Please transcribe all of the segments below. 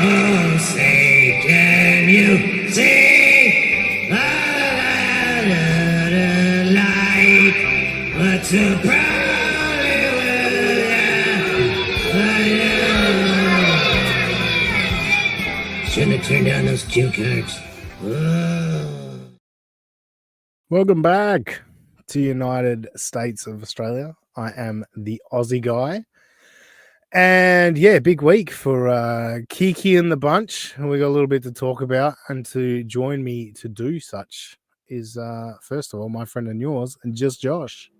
Oh, say, can you see the light? What's a shouldn't have turned down those cue cards. Oh. Welcome back to United States of Australia. I am the Aussie guy. And yeah, big week for Kiki and the bunch. We got a little bit to talk about, and to join me to do such is first of all my friend and yours, and just Josh.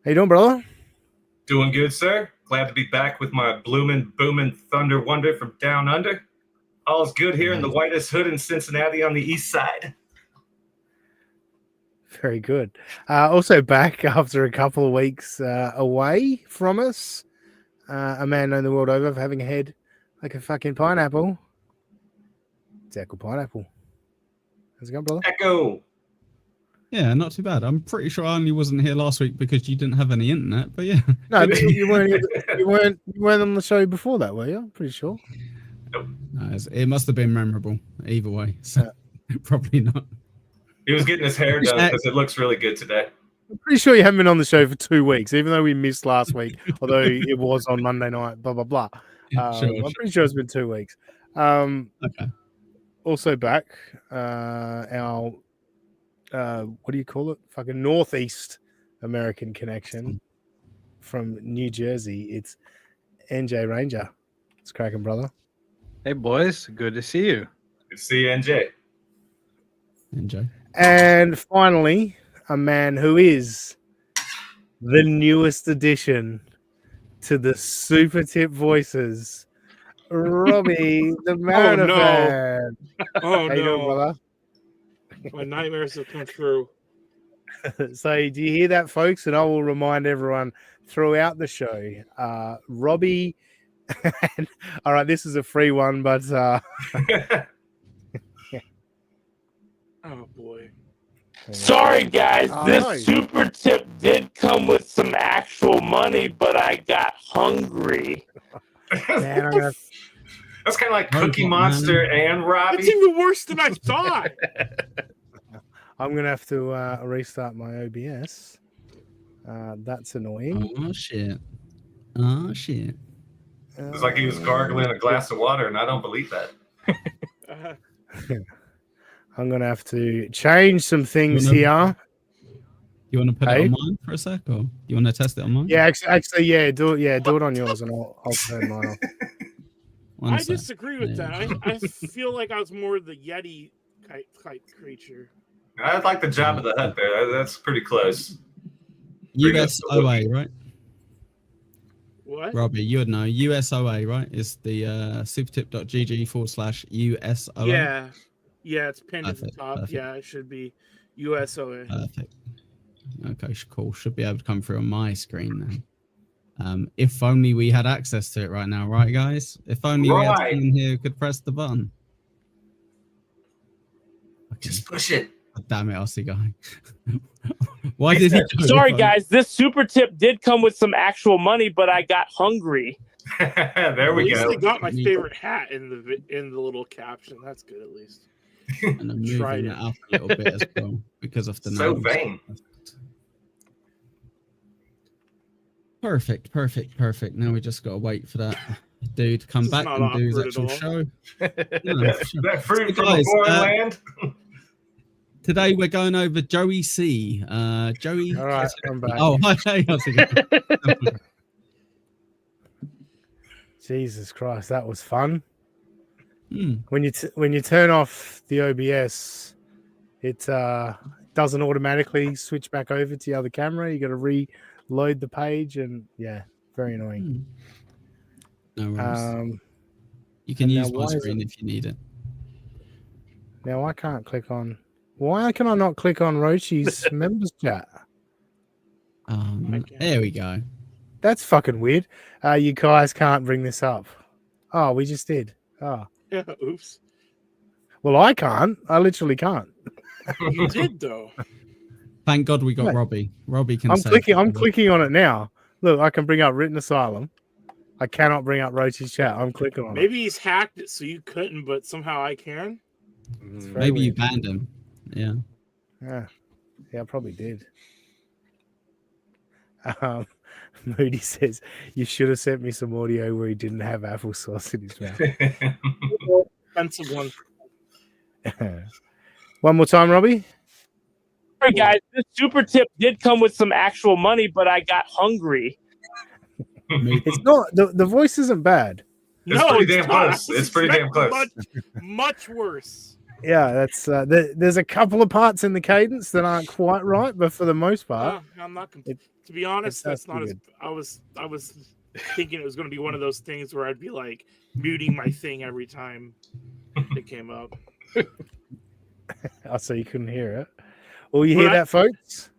How you doing, brother? Doing good, sir. Glad to be back with my bloomin' boomin' thunder wonder from down under. All's good here in the whitest hood in Cincinnati on the east side. Very good. Also back after a couple of weeks away from us. A man known the world over for having a head like a fucking pineapple. It's Echo Pineapple. How's it going, brother? Echo. Yeah, not too bad. I'm pretty sure I only wasn't here last week because you didn't have any internet, but yeah. No, you weren't on the show before that, were you? I'm pretty sure. Nope. No, it must have been memorable either way. So probably not. He was getting his hair done because it looks really good today. I'm pretty sure you haven't been on the show for 2 weeks, even though we missed last week, although it was on Monday night, blah, blah, blah. I'm pretty sure it's been 2 weeks. Okay. Also back, our, what do you call it? Fucking Northeast American connection from New Jersey. It's NJ Ranger. It's cracking, brother. Hey, boys. Good to see you. Good to see you, NJ. NJ. And finally, a man who is the newest addition to the Super Tip Voices, Robbie, the Marathon. Oh, How you doing, brother? My nightmares have come true. So, do you hear that, folks? And I will remind everyone throughout the show, Robbie. All right, this is a free one, but Oh, boy. Sorry, guys. This super tip did come with some actual money, but I got hungry. Man, That's kind of like Cookie Monster and Robbie. That's even worse than I thought. I'm gonna have to restart my OBS. That's annoying. Oh shit. Oh shit. It's like he was gargling a glass of water, and I don't believe that. I'm gonna have to change some things here. You want to put it on mine for a sec, or you want to test it on mine? Yeah, actually, yeah, do it on yours, and I'll turn mine off. I disagree with that. I feel like I was more the Yeti type creature. I like the job of the hut there. That's pretty close. USOA, right? What? Robbie, you would know. USOA, right? Is the supertip.gg/USOA? Yeah, it's pinned at the top. Perfect. Yeah, it should be USOA. Perfect. Okay, cool. Should be able to come through on my screen then. If only we had access to it right now, right, guys? If only we had someone here who could press the button. Okay. Just push it. God damn it, Aussie guy. Why did he? Sorry, guys. This super tip did come with some actual money, but I got hungry. There we at least go. They got my favorite hat in the little caption. That's good, at least. And I'm moving it up a little bit as well because of the so names. vain. Perfect. Now we just gotta wait for that dude to come back and do his actual show. That fruit from a foreign land. Today we're going over Joey C. Joey. All right, I'm back. Oh, hi. How's it going? Jesus Christ, that was fun. When you turn off the OBS, it doesn't automatically switch back over to the other camera. You got to reload the page, and yeah, very annoying. No worries. You can use my screen if you need it. Now I can't click on. Why can I not click on Roshi's members chat? There we go. That's fucking weird. You guys can't bring this up. Oh, we just did. Oh. Yeah, oops. Well, I can't. I literally can't. You did though. Thank God we got Robbie. Robbie can. I'm clicking on it now. Look, I can bring up written asylum. I cannot bring up Roach's chat. I'm clicking on it. Maybe he's hacked it so you couldn't, but somehow I can. Maybe you banned him. Yeah. Yeah, I probably did. Moody says, you should have sent me some audio where he didn't have applesauce in his mouth. Expensive one. One more time, Robbie. Sorry, guys. This super tip did come with some actual money, but I got hungry. It's not the voice isn't bad. It's pretty damn close. It's pretty damn close. Much worse. Yeah, that's there's a couple of parts in the cadence that aren't quite right, but for the most part, I'm not. To be honest, that's not as I was thinking it was going to be one of those things where I'd be like muting my thing every time it came up. Oh, so you couldn't hear it. Well, you hear that, folks?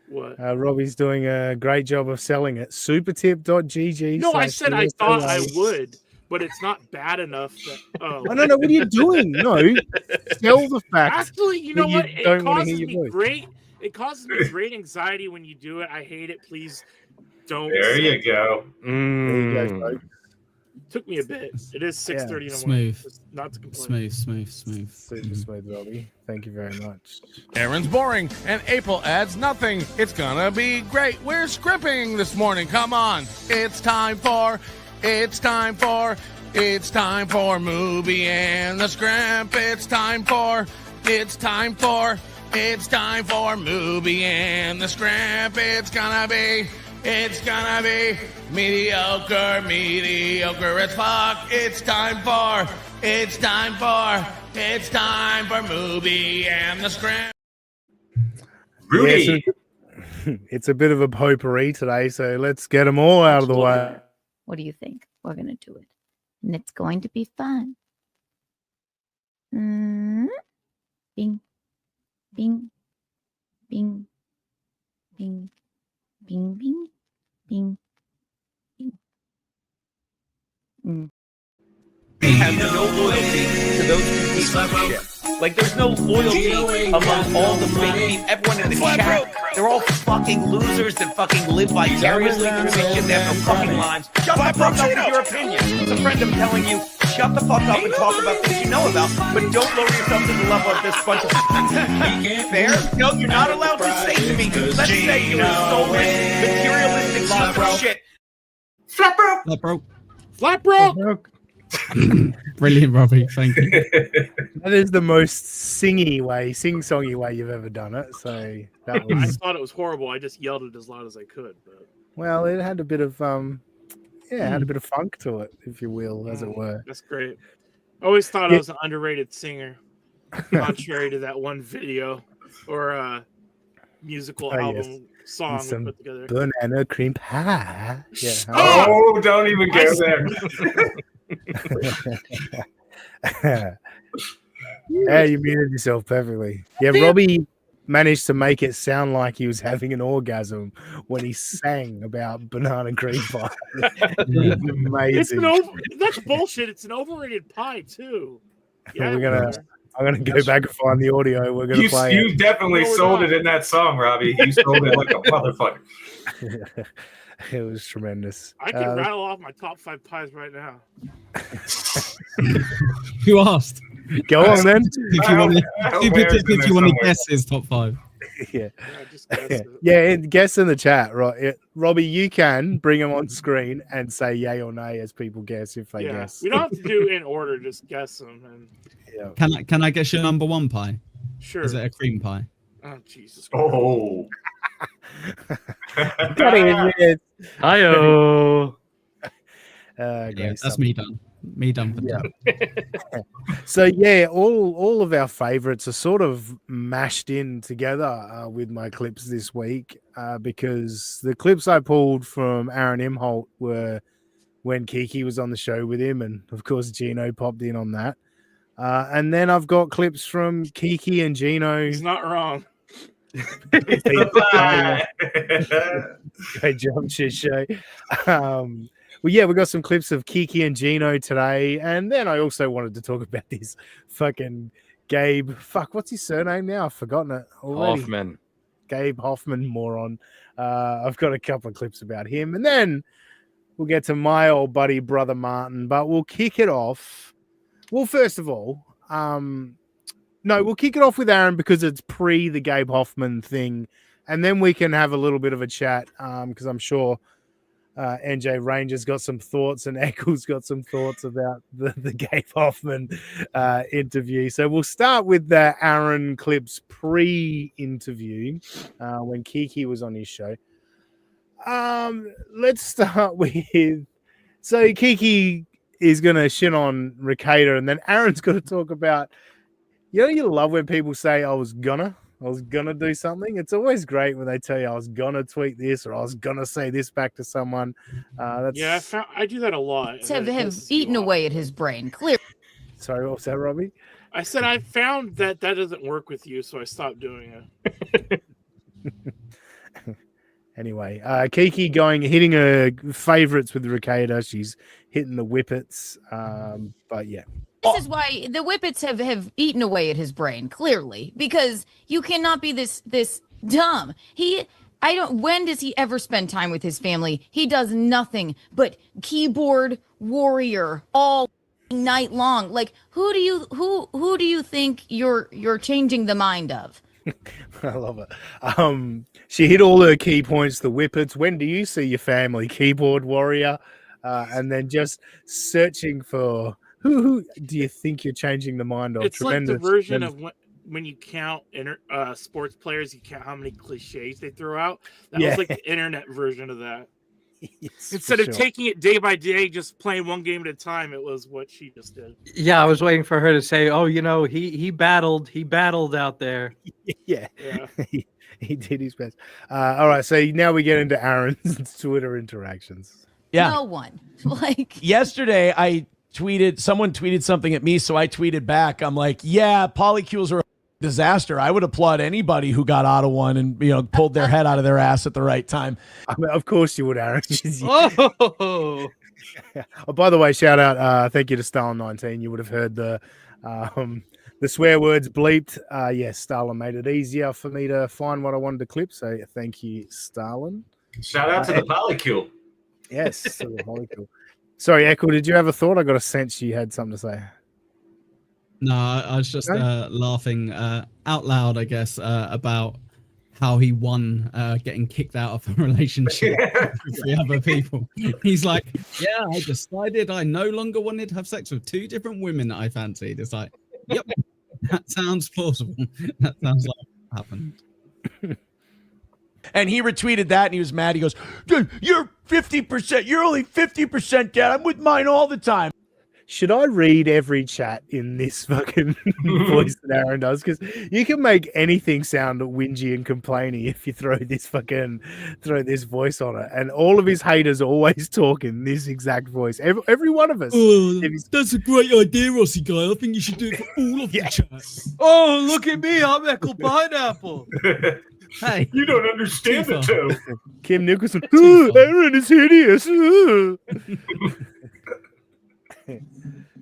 What? Robbie's doing a great job of selling it. Supertip.gg. No, I said I thought I would, but it's not bad enough. No, what are you doing? No, sell the fact. Actually, you know what? It causes me great anxiety when you do it. I hate it. Please don't. There you go. There you go, folks. Took me a bit. It is 6:30 in the morning. Smooth. Not to complain. Smooth. Super smooth, Robbie. Thank you very much. Aaron's boring, and April adds nothing. It's gonna be great. We're scripting this morning. Come on. It's time for Movie and the Scrimp. It's time for Movie and the Scrimp. It's gonna be mediocre as fuck. It's time for Movie and the Scrimp. Rudy. It's a bit of a potpourri today, so let's get them all out of the way. What do you think? We're going to do it. And it's going to be fun. Bing. Bing. Bing. Bing. Bing. Bing. Bing. Bing. They have no loyalty to those two pieces of shit. Like, there's no loyalty among all the fake people. Everyone in the chat, they're all fucking losers that fucking live vicariously through this shit. They have no fucking lives. Shut the fuck up with your opinion. It's a friend of telling you, shut the fuck up and talk about things you know about, but don't lower yourself to the level of this bunch of fair? No, you're not allowed to say to me, let's say you stolen materialistic shit. Flat broke. Brilliant, Robbie. Thank you. That is the most sing-songy way you've ever done it. So that was. I thought it was horrible. I just yelled it as loud as I could. But well, it had a bit of had a bit of funk to it, if you will, as it were. That's great. I always thought I was an underrated singer, contrary to that one video or musical album song we put together. Banana cream pie. Yeah. Oh, don't even go there. Yeah, you muted yourself perfectly. Yeah, Robbie managed to make it sound like he was having an orgasm when he sang about banana cream pie. Amazing. That's bullshit. It's an overrated pie too. Yeah, I'm gonna go back and find the audio. We're gonna play. You definitely sold it in that song, Robbie. You sold it like a motherfucker. It was tremendous. I can rattle off my top 5 pies right now. Who asked? Go on then. If you want to guess his top 5. Yeah. Guess in the chat, right? Robbie, you can bring them on screen and say yay or nay as people guess if they guess. We don't have to do in order, just guess them. And... Yeah. Can I guess your number 1 pie? Sure. Is it a cream pie? Oh, Jesus Christ. Oh. Hi-oh. That's me done. Me done for that. So all of our favorites are sort of mashed in together with my clips this week because the clips I pulled from Aaron Imholte were when Kiki was on the show with him, and of course Geno popped in on that. And then I've got clips from Kiki and Geno. He's not wrong. Great job, Show. Well, yeah, we got some clips of Kiki and Geno today, and then I also wanted to talk about this fucking Gabe. Fuck, what's his surname now? I've forgotten it already. Hoffman. Gabe Hoffman, moron. I've got a couple of clips about him, and then we'll get to my old buddy, Brother Martin, but we'll kick it off. Well, first of all, no, we'll kick it off with Aaron because it's pre the Gabe Hoffman thing, and then we can have a little bit of a chat because I'm sure NJ Ranger's got some thoughts and Eccles got some thoughts about the Gabe Hoffman interview. So we'll start with the Aaron clips pre-interview when Kiki was on his show. Let's start with, so Kiki is going to shit on Ricada, and then Aaron's going to talk about, you love when people say I was gonna do something. It's always great when they tell you I was gonna tweet this or I was gonna say this back to someone. I do that a lot. Have eaten away at his brain. Clear. Sorry, what was that, Robbie? I said I found that doesn't work with you, so I stopped doing it. Anyway, Kiki hitting her favorites with Ricada. She's hitting the whippets. But yeah. This is why the whippets have eaten away at his brain, clearly, because you cannot be this dumb. When does he ever spend time with his family? He does nothing but keyboard warrior all night long. Like, who do you think you're changing the mind of? I love it. She hit all her key points, the whippets. When do you see your family? Keyboard warrior. And then just searching for who do you think you're changing the mind of? It's like the version of when you count sports players, you count how many cliches they throw out. That was like the internet version of that. Yes, instead of taking it day by day, just playing one game at a time, it was what she just did. Yeah, I was waiting for her to say, "Oh, he battled out there." Yeah. He did his best. All right, so now we get into Aaron's Twitter interactions. Yeah, no one yesterday. Someone tweeted something at me, so I tweeted back. I'm like, yeah, polycules are a disaster. I would applaud anybody who got out of one and pulled their head out of their ass at the right time. I mean, of course you would, Aaron. Oh, by the way, shout out, thank you to Stalin19. You would have heard the swear words bleeped. Yes, Stalin made it easier for me to find what I wanted to clip. So thank you, Stalin. Shout out to the polycule. Yes, to the polycule. Sorry, Echo, did you have a thought? I got a sense you had something to say. No, I was just laughing out loud, I guess, about how he won getting kicked out of a relationship with the other people. He's like, yeah, I decided I no longer wanted to have sex with two different women that I fancied. It's like, yep, that sounds plausible. That sounds like what happened. And he retweeted that, and he was mad. He goes, "Dude, you're 50%. You're only 50% dad. I'm with mine all the time." Should I read every chat in this fucking voice that Aaron does? Because you can make anything sound whingy and complaining if you throw this voice on it. And all of his haters always talk in this exact voice. Every one of us. Oh, that's a great idea, Rossi guy. I think you should do it for all of the chats. Oh, look at me. I'm Echo Pineapple. Hey, you don't understand it, too. Kim Nicholson. Aaron is hideous.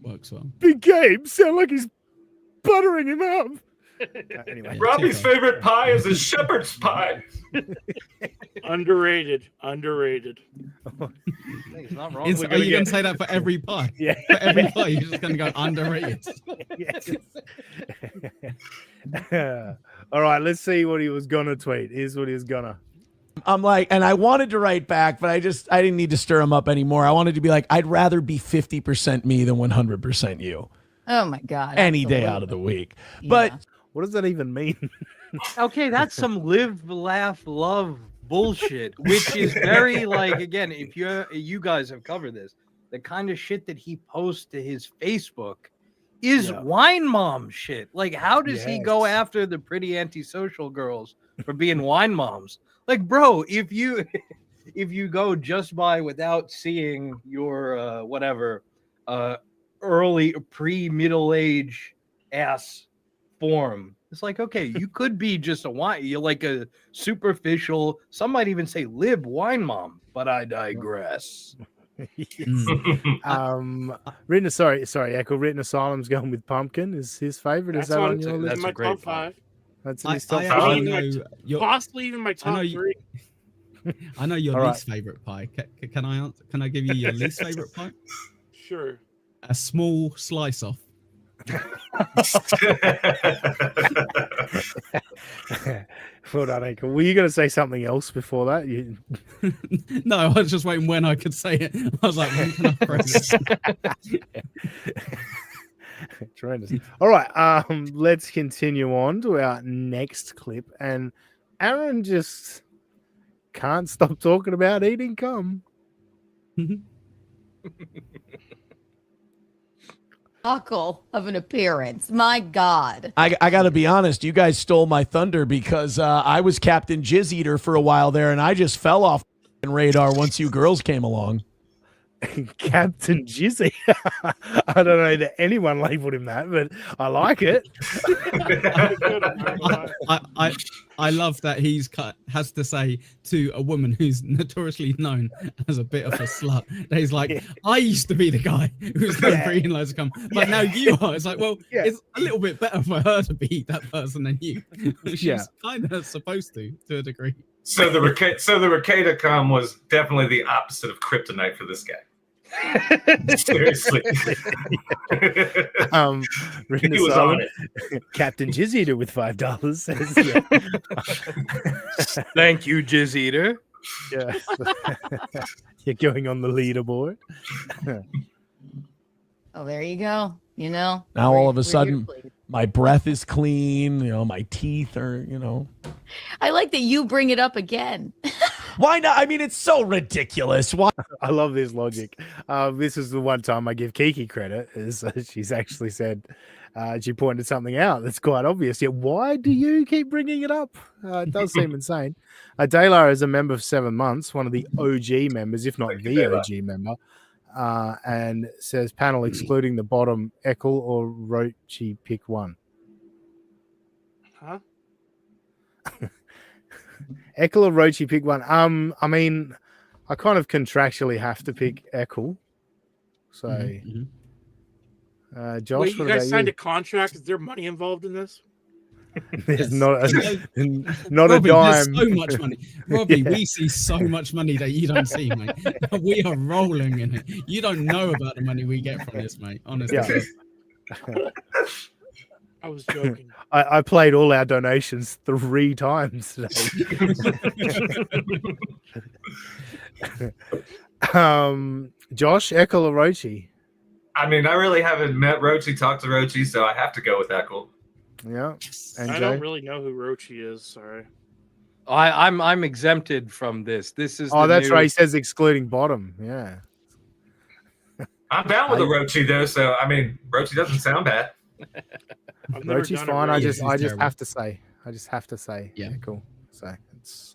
Works well. Big Gabe sound like he's buttering him up. Anyway, Robbie's favorite pie is a shepherd's pie. Underrated. There's not wrong. Are you going to say that for every pie? Yeah. For every pie, you're just going to go underrated. Yes. All right, let's see what he was going to tweet. Here's what he was going to. I'm like, and I wanted to write back, but I didn't need to stir him up anymore. I wanted to be like, I'd rather be 50% me than 100% you. Oh my God. Any day out of the week. Yeah. But what does that even mean? Okay, that's some live, laugh, love bullshit, which is very like, again, if you guys have covered this, the kind of shit that he posts to his Facebook is wine mom shit. Like, how does he go after the pretty antisocial girls for being wine moms? Like, bro, if you go just by without seeing your early pre-middle age ass form, it's like, okay, you could be just a wine, you're like a superficial, some might even say lib wine mom, but I digress. Sorry, Echo. Written Asylum's going with Pumpkin is his favorite. Is that on your list? That's my top 5. That's in his top 5. Possibly even my top 3. I know your All least favorite pie. Can I answer? Can I give you your least favorite pie? Sure. A small slice off. Well done, Ankle. Were you going to say something else before that? You... No, I was just waiting when I could say it. I was like, when can I press it? Tremendous. All right, let's continue on to our next clip. And Aaron just can't stop talking about eating cum. Buckle of an appearance. My God. I got to be honest. You guys stole my thunder because I was Captain Jizz Eater for a while there, and I just fell off radar once you girls came along. Captain Jizzy. I don't know that anyone labeled him that, but I like it. I love that has to say to a woman who's notoriously known as a bit of a slut. That he's like, I used to be the guy who was known for eating loads of cum, but now you are. It's like, well, it's a little bit better for her to be that person than you. She's kind of supposed to a degree. So the Ricada cum was definitely the opposite of kryptonite for this guy. Seriously. He was on it. Captain Jizz Eater with $5 says, Thank you, Jizz Eater. Yeah. You're going on the leaderboard. Oh, there you go. You know. Now all of a sudden my breath is clean, my teeth are, I like that you bring it up again. Why not? I mean, it's so ridiculous. Why? I love this logic. This is the one time I give Kiki credit, is she's actually said, she pointed something out that's quite obvious. Yet, why do you keep bringing it up? It does seem insane. Daylar is a member for 7 months, one of the OG members, if not the OG member, and says panel excluding the bottom, Eckel or Rochi, pick one. Huh? Eckel or Rochi, pick one. I mean, I kind of contractually have to pick Eckel. So, Josh, wait, you what guys about signed you? a contract? Is there money involved in this? There's not a Robbie, dime. There's so much money. Robbie, we see so much money that you don't see, mate. We are rolling in it. You don't know about the money we get from this, mate. Honestly. Yeah. I was joking. I played all our donations 3 times today. Josh, Eckel or Rochi? I mean, I really haven't met Rochi, talked to Rochi, so I have to go with Eckel. Yeah. And I Joe? don't really know who Rochi is. Sorry. I'm exempted from this. This is that's right. He says excluding bottom. Yeah. I'm down with the Rochi though, so I mean, Rochi doesn't sound bad. Rochi's fine. I just have to say. Yeah, cool. So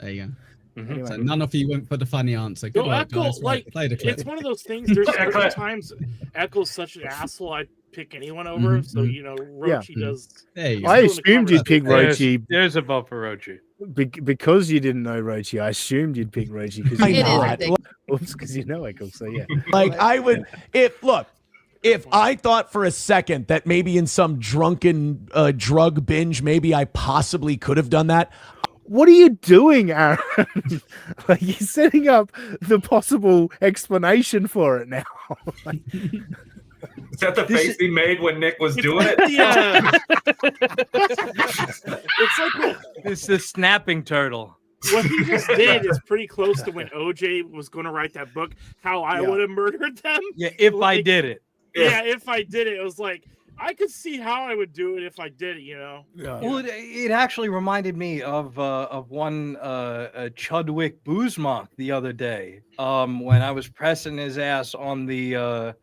there you go. Anyway. So none of you went for the funny answer. Good work, guys. Right, play the clip. It's one of those things. There's certain times Eccle's such an asshole. I'd pick anyone over. So Rochi does. There you go. I assumed you'd pick Rochi. There's a vote for Rochi. Because you didn't know Rochi, I assumed you'd pick Rochi because It is ridiculous. because you know Eckel. So yeah. Like I would, if I thought for a second that maybe in some drunken drug binge, maybe I possibly could have done that. What are you doing, Aaron? Like you're setting up the possible explanation for it now. Is that the face he made when Nick was doing it? Yeah. It's like It's the snapping turtle. what he just did is pretty close to when OJ was going to write that book, how I would have murdered them. Yeah, if I did it. Yeah, if I did it, it was like I could see how I would do it if I did it. Well, it actually reminded me of one Chudwick Boozmock the other day when I was pressing his ass on the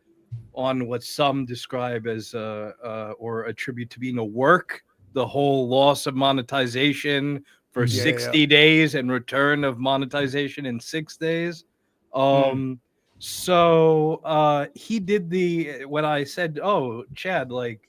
on what some describe as or attribute to being a work, the whole loss of monetization for 60 days and return of monetization in 6 days. So he did when I said, "Oh, Chad, like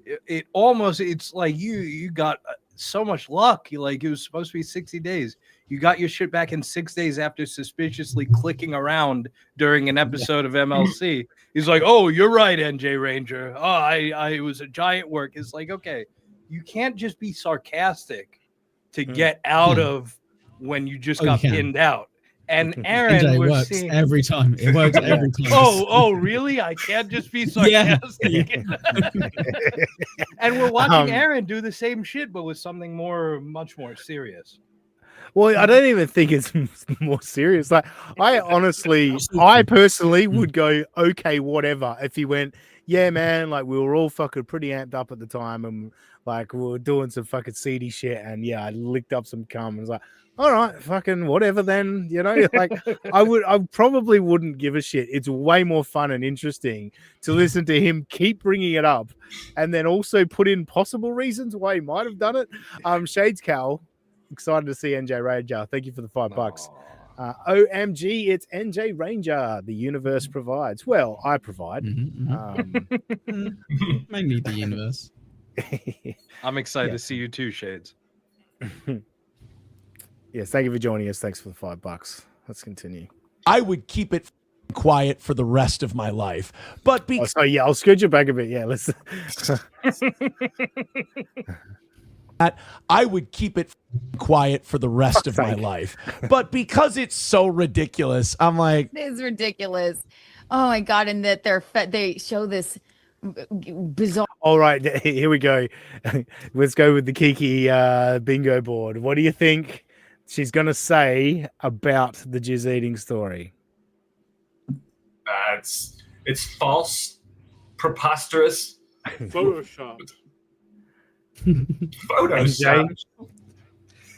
it's like you got so much luck. Like it was supposed to be 60 days. You got your shit back in 6 days after suspiciously clicking around during an episode of MLC." He's like, "Oh, you're right, NJ Ranger. Oh, it was a giant work." It's like, okay, you can't just be sarcastic to get out of when you just got pinned out. And Aaron NJ was works seeing every time. It works every time. Oh, really? I can't just be sarcastic. And we're watching Aaron do the same shit, but with something much more serious. Well, I don't even think it's more serious. Like, I personally would go, okay, whatever. If he went, yeah, man, like we were all fucking pretty amped up at the time, and like we were doing some fucking seedy shit, and yeah, I licked up some cum, and was like, all right, fucking whatever, then, you know, like I probably wouldn't give a shit. It's way more fun and interesting to listen to him keep bringing it up, and then also put in possible reasons why he might have done it. Shades Cal. Excited to see NJ Ranger. Thank you for the $5. OMG, it's NJ Ranger. The universe provides. Well, I provide. Mainly the universe. I'm excited to see you too, Shades. Yes, thank you for joining us. Thanks for the $5. Let's continue. I would keep it quiet for the rest of my life. But I'll scoot you back a bit. Yeah, let's. I would keep it quiet for the rest of my life. But because it's so ridiculous, I'm like, it's ridiculous. Oh my god! And that they show this bizarre. All right, here we go. Let's go with the Kiki bingo board. What do you think she's going to say about the jizz eating story? It's false, preposterous, Photoshop. Photoshop.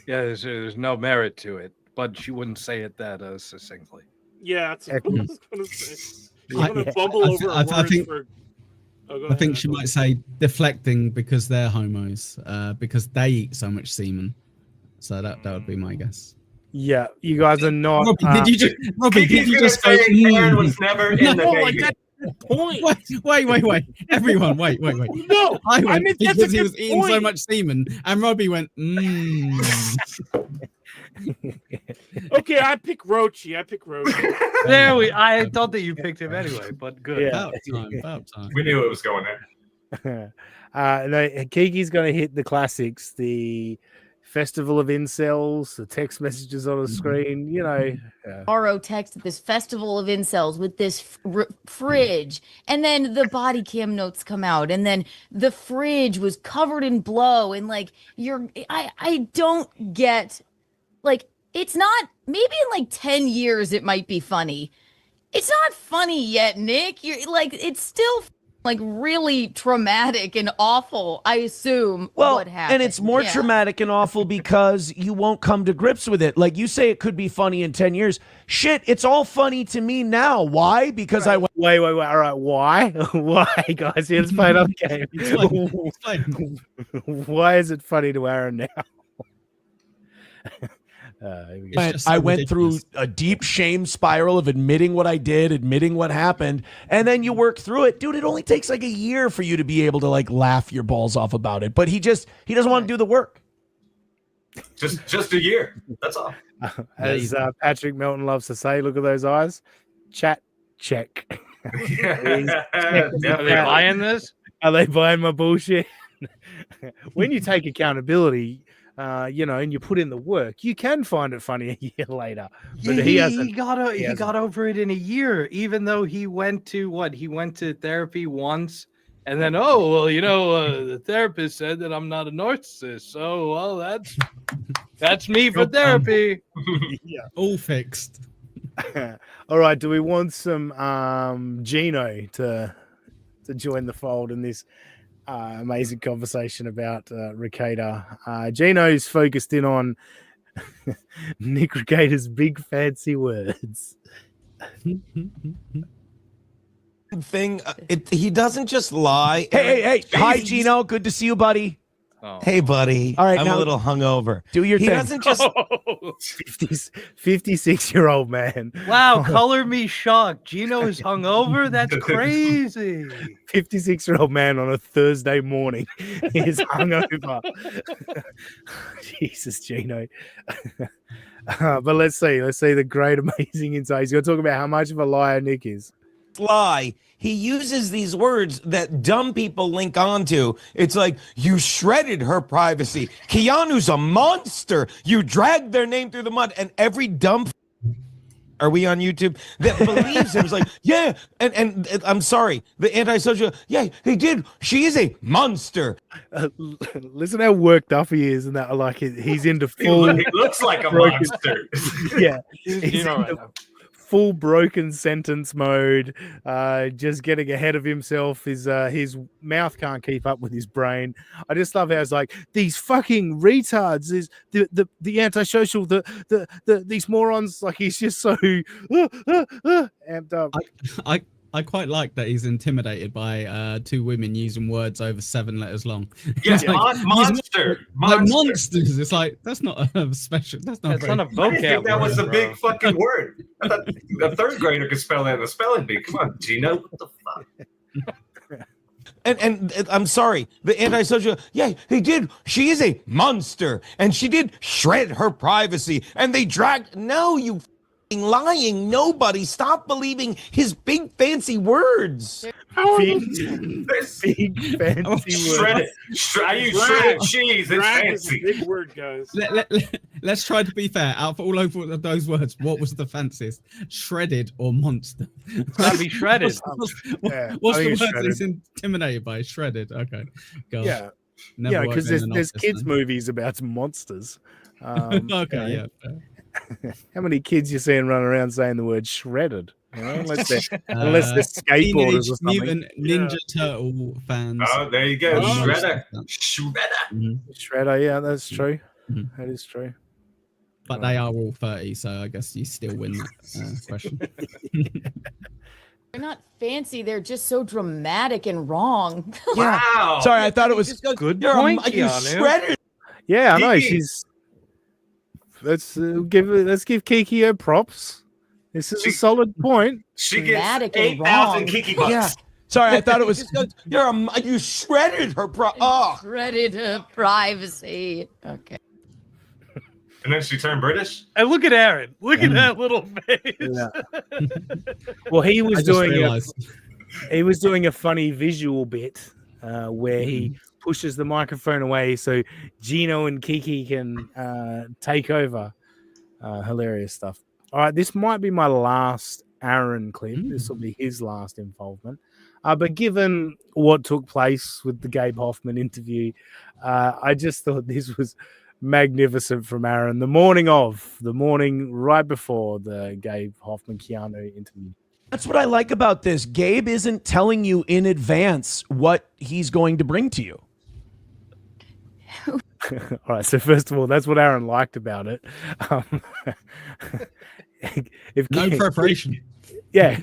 Yeah, there's no merit to it, but she wouldn't say it that succinctly. Yeah, that's what I was going to say. She's going to bumble over I think she might say deflecting because they're homos, because they eat so much semen. So that would be my guess. Yeah, you guys are not. Robbie, did you just say Aaron was never in the baby? Point. Wait. Everyone, wait. No, I went that's because a he was good eating so point. much semen, and Robbie went, Okay, I pick Rochi. I thought that you picked him anyway, but good. Yeah. About time. We knew it was going there. No, Kiki's going to hit the classics, the Festival of Incels, the text messages on the screen, you know. RO text at this Festival of Incels with this fridge, and then the body cam notes come out, and then the fridge was covered in blow, and like I don't get, like, it's not, maybe in like 10 years it might be funny. It's not funny yet, Nick. You're like, it's still like really traumatic and awful, I assume. What happened. And it's more traumatic and awful because you won't come to grips with it. Like you say, it could be funny in 10 years. Shit, it's all funny to me now. Why? Because I went. Wait. All right. Why? Why, guys? Let's play another game. Explain. Why is it funny to Aaron now? I went through a deep shame spiral of admitting what I did, admitting what happened, and then you work through it. Dude, it only takes like a year for you to be able to like laugh your balls off about it. But he doesn't want to do the work. Just a year. That's all. As Patrick Melton loves to say, look at those eyes. Chat check. Are they buying this? Are they buying my bullshit? When you take accountability, and you put in the work, you can find it funny a year later. But he got over it in a year, even though he went to therapy once, and then the therapist said that I'm not a narcissist, so that's me for therapy. Yeah, all fixed. All right, do we want some Geno to join the fold in this amazing conversation about Recator? Geno's focused in on Nick Recator's big fancy words. Thing, he doesn't just lie. Hey! Hi, Geno. Good to see you, buddy. Oh. Hey, buddy. All right, I'm a little hungover. Do your thing. thing. Doesn't just 56-year-old man. Wow, color me shocked. Geno is hungover? That's crazy. 56-year-old man on a Thursday morning is hungover. Jesus, Geno. But let's see the great, amazing insight. He's going to talk about how much of a liar Nick is. Lie. He uses these words that dumb people link onto. It's like, you shredded her privacy. Keanu's a monster. You dragged their name through the mud. And every dumb Are we on YouTube? That believes him. It's like, yeah, and I'm sorry, the antisocial. Yeah, he did. She is a monster. Listen how worked up he is, and that like he's into full. He looks like a broken, monster. Yeah, he's into full broken sentence mode. Just getting ahead of himself. His mouth can't keep up with his brain. I just love how it's like these fucking retards. Is the antisocial, these morons. Like he's just so amped up. I quite like that he's intimidated by two women using words over 7 letters long. Yeah, monster. Like monsters. It's like that's not a special. That's not a vocab. I think that was a big fucking word. I thought a third grader could spell that in a spelling bee. Come on, Geno. What the fuck? And I'm sorry, the antisocial. Yeah, he did. She is a monster, and she did shred her privacy, and they dragged. No, you. Lying, nobody stop believing his big fancy words. Big fancy words. Shredded. I use shredded cheese. It's fancy. Big word, guys. Let's try to be fair. Out of all of those words, what was the fanciest? Shredded or monster? It's gotta be shredded. What's the word he's intimidated by? Shredded. Okay. Gosh. Yeah. Never Yeah, because there's kids' movies about monsters. Okay, yeah. How many kids you seeing running around saying the word shredded? You know, unless they're skateboarders or something. Mutant Ninja Turtle fans. Oh, there you go. Shredder. Shredder, yeah, that's true. That is true. But they are all 30, so I guess you still win that question. They're not fancy. They're just so dramatic and wrong. Wow. Sorry, I thought it was good point, you shredded. Yeah, I know. She's. Let's give Kiki her props. This is a solid point. She gets 8,000 Kiki bucks. Yeah. Sorry, I thought it was. You shredded her Shredded her privacy. Okay. And then she turned British. And look at Aaron. Look at that little face. Yeah. Well, he was doing a funny visual bit where he pushes the microphone away so Geno and Kiki can take over. Hilarious stuff. All right, this might be my last Aaron clip. This will be his last involvement. But given what took place with the Gabe Hoffman interview, I just thought this was magnificent from Aaron. The morning right before the Gabe Hoffman Keanu interview. That's what I like about this. Gabe isn't telling you in advance what he's going to bring to you. All right, so first of all, that's what Aaron liked about it. No preparation. Yeah,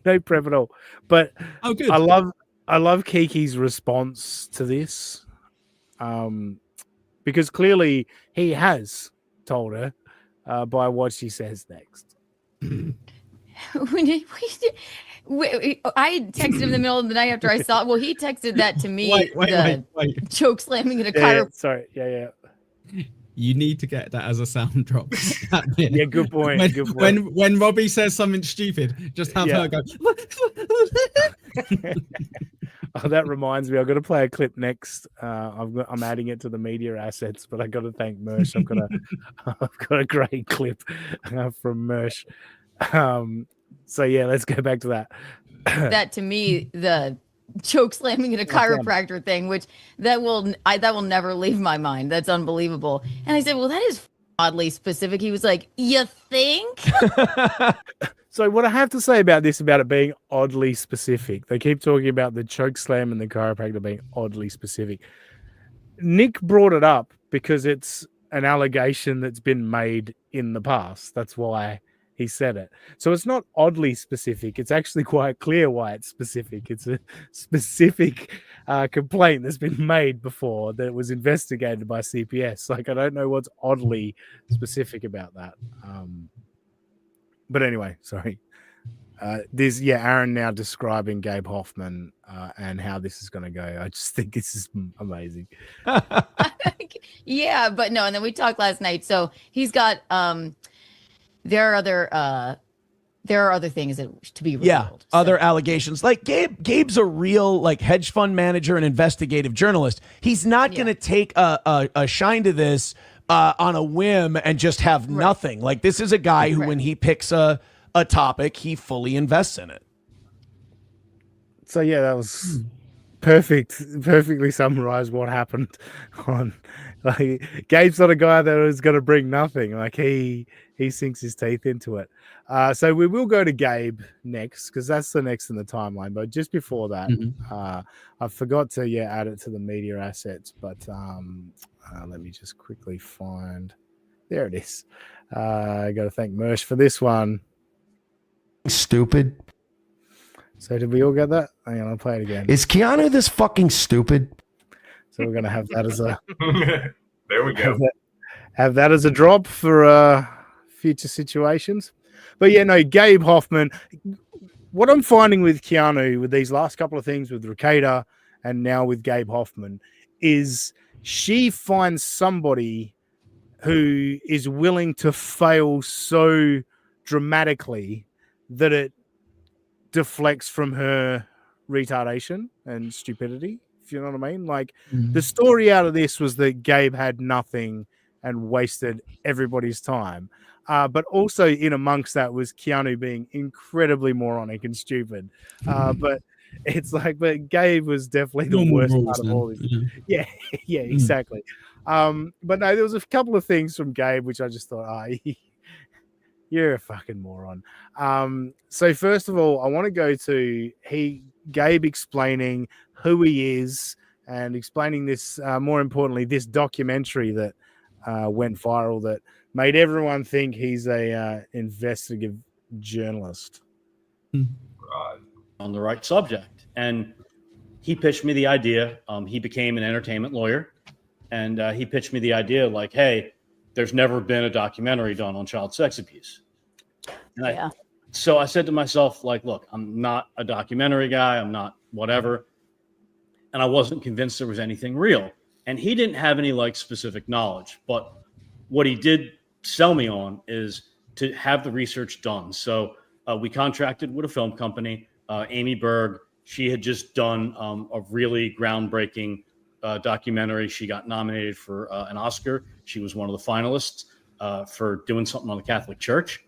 no prep at all. But good. I love Kiki's response to this, because clearly he has told her by what she says next. I texted him in the middle of the night after I saw it. Well, he texted that to me. Wait. Choke slamming in a chiropractor. Sorry. Yeah. You need to get that as a sound drop. Yeah, good point. When Robbie says something stupid, just have her go. Oh, that reminds me. I've got to play a clip next. I'm adding it to the media assets, but I got to thank Mersh. I've got a great clip from Mersh. So yeah, let's go back to that. That to me, the choke slamming in a chiropractor thing, which that will never leave my mind. That's unbelievable. And I said, well, that is oddly specific. He was like, you think? So what I have to say about it being oddly specific, they keep talking about the choke slam and the chiropractor being oddly specific. Nick brought it up because it's an allegation that's been made in the past. That's why he said it. So it's not oddly specific. It's actually quite clear why it's specific. It's a specific complaint that's been made before that was investigated by CPS. Like, I don't know what's oddly specific about that. But anyway, sorry. Aaron now describing Gabe Hoffman and how this is going to go. I just think this is amazing. Yeah, but no. And then we talked last night. So he's got there are other things that to be revealed. Yeah, other allegations. Like Gabe's a real like hedge fund manager and investigative journalist. He's not going to take a shine to this on a whim and just have nothing. Like, this is a guy who, when he picks a topic, he fully invests in it. So yeah, that was perfectly summarized what happened on. Like, Gabe's not a guy that is going to bring nothing. Like, he sinks his teeth into it. So we will go to Gabe next, because that's the next in the timeline. But just before that, I forgot to add it to the media assets. But let me just quickly find. There it is. I got to thank Mersh for this one. Stupid. So did we all get that? Hang on, I'll play it again. Is Keanu this fucking stupid? So we're gonna have that as a there we go. Have that as a drop for future situations. But yeah, no, Gabe Hoffman. What I'm finding with Keanu with these last couple of things with Ricada and now with Gabe Hoffman is she finds somebody who is willing to fail so dramatically that it deflects from her retardation and stupidity, if you know what I mean. Like, the story out of this was that Gabe had nothing and wasted everybody's time. But also in amongst that was Keanu being incredibly moronic and stupid. But it's like, but Gabe was definitely the worst part of all this. Yeah, exactly. But no, there was a couple of things from Gabe which I just thought, you're a fucking moron. So first of all, I want to go to Gabe explaining who he is and explaining this, more importantly, this documentary that went viral that made everyone think he's a investigative journalist. On the right subject. And he pitched me the idea. He became an entertainment lawyer, and he pitched me the idea like, hey, there's never been a documentary done on child sex abuse. And so I said to myself, like, look, I'm not a documentary guy. I'm not whatever. And I wasn't convinced there was anything real. And he didn't have any like specific knowledge. But what he did sell me on is to have the research done. So we contracted with a film company, Amy Berg. She had just done a really groundbreaking documentary. She got nominated for an Oscar. She was one of the finalists for doing something on the Catholic Church.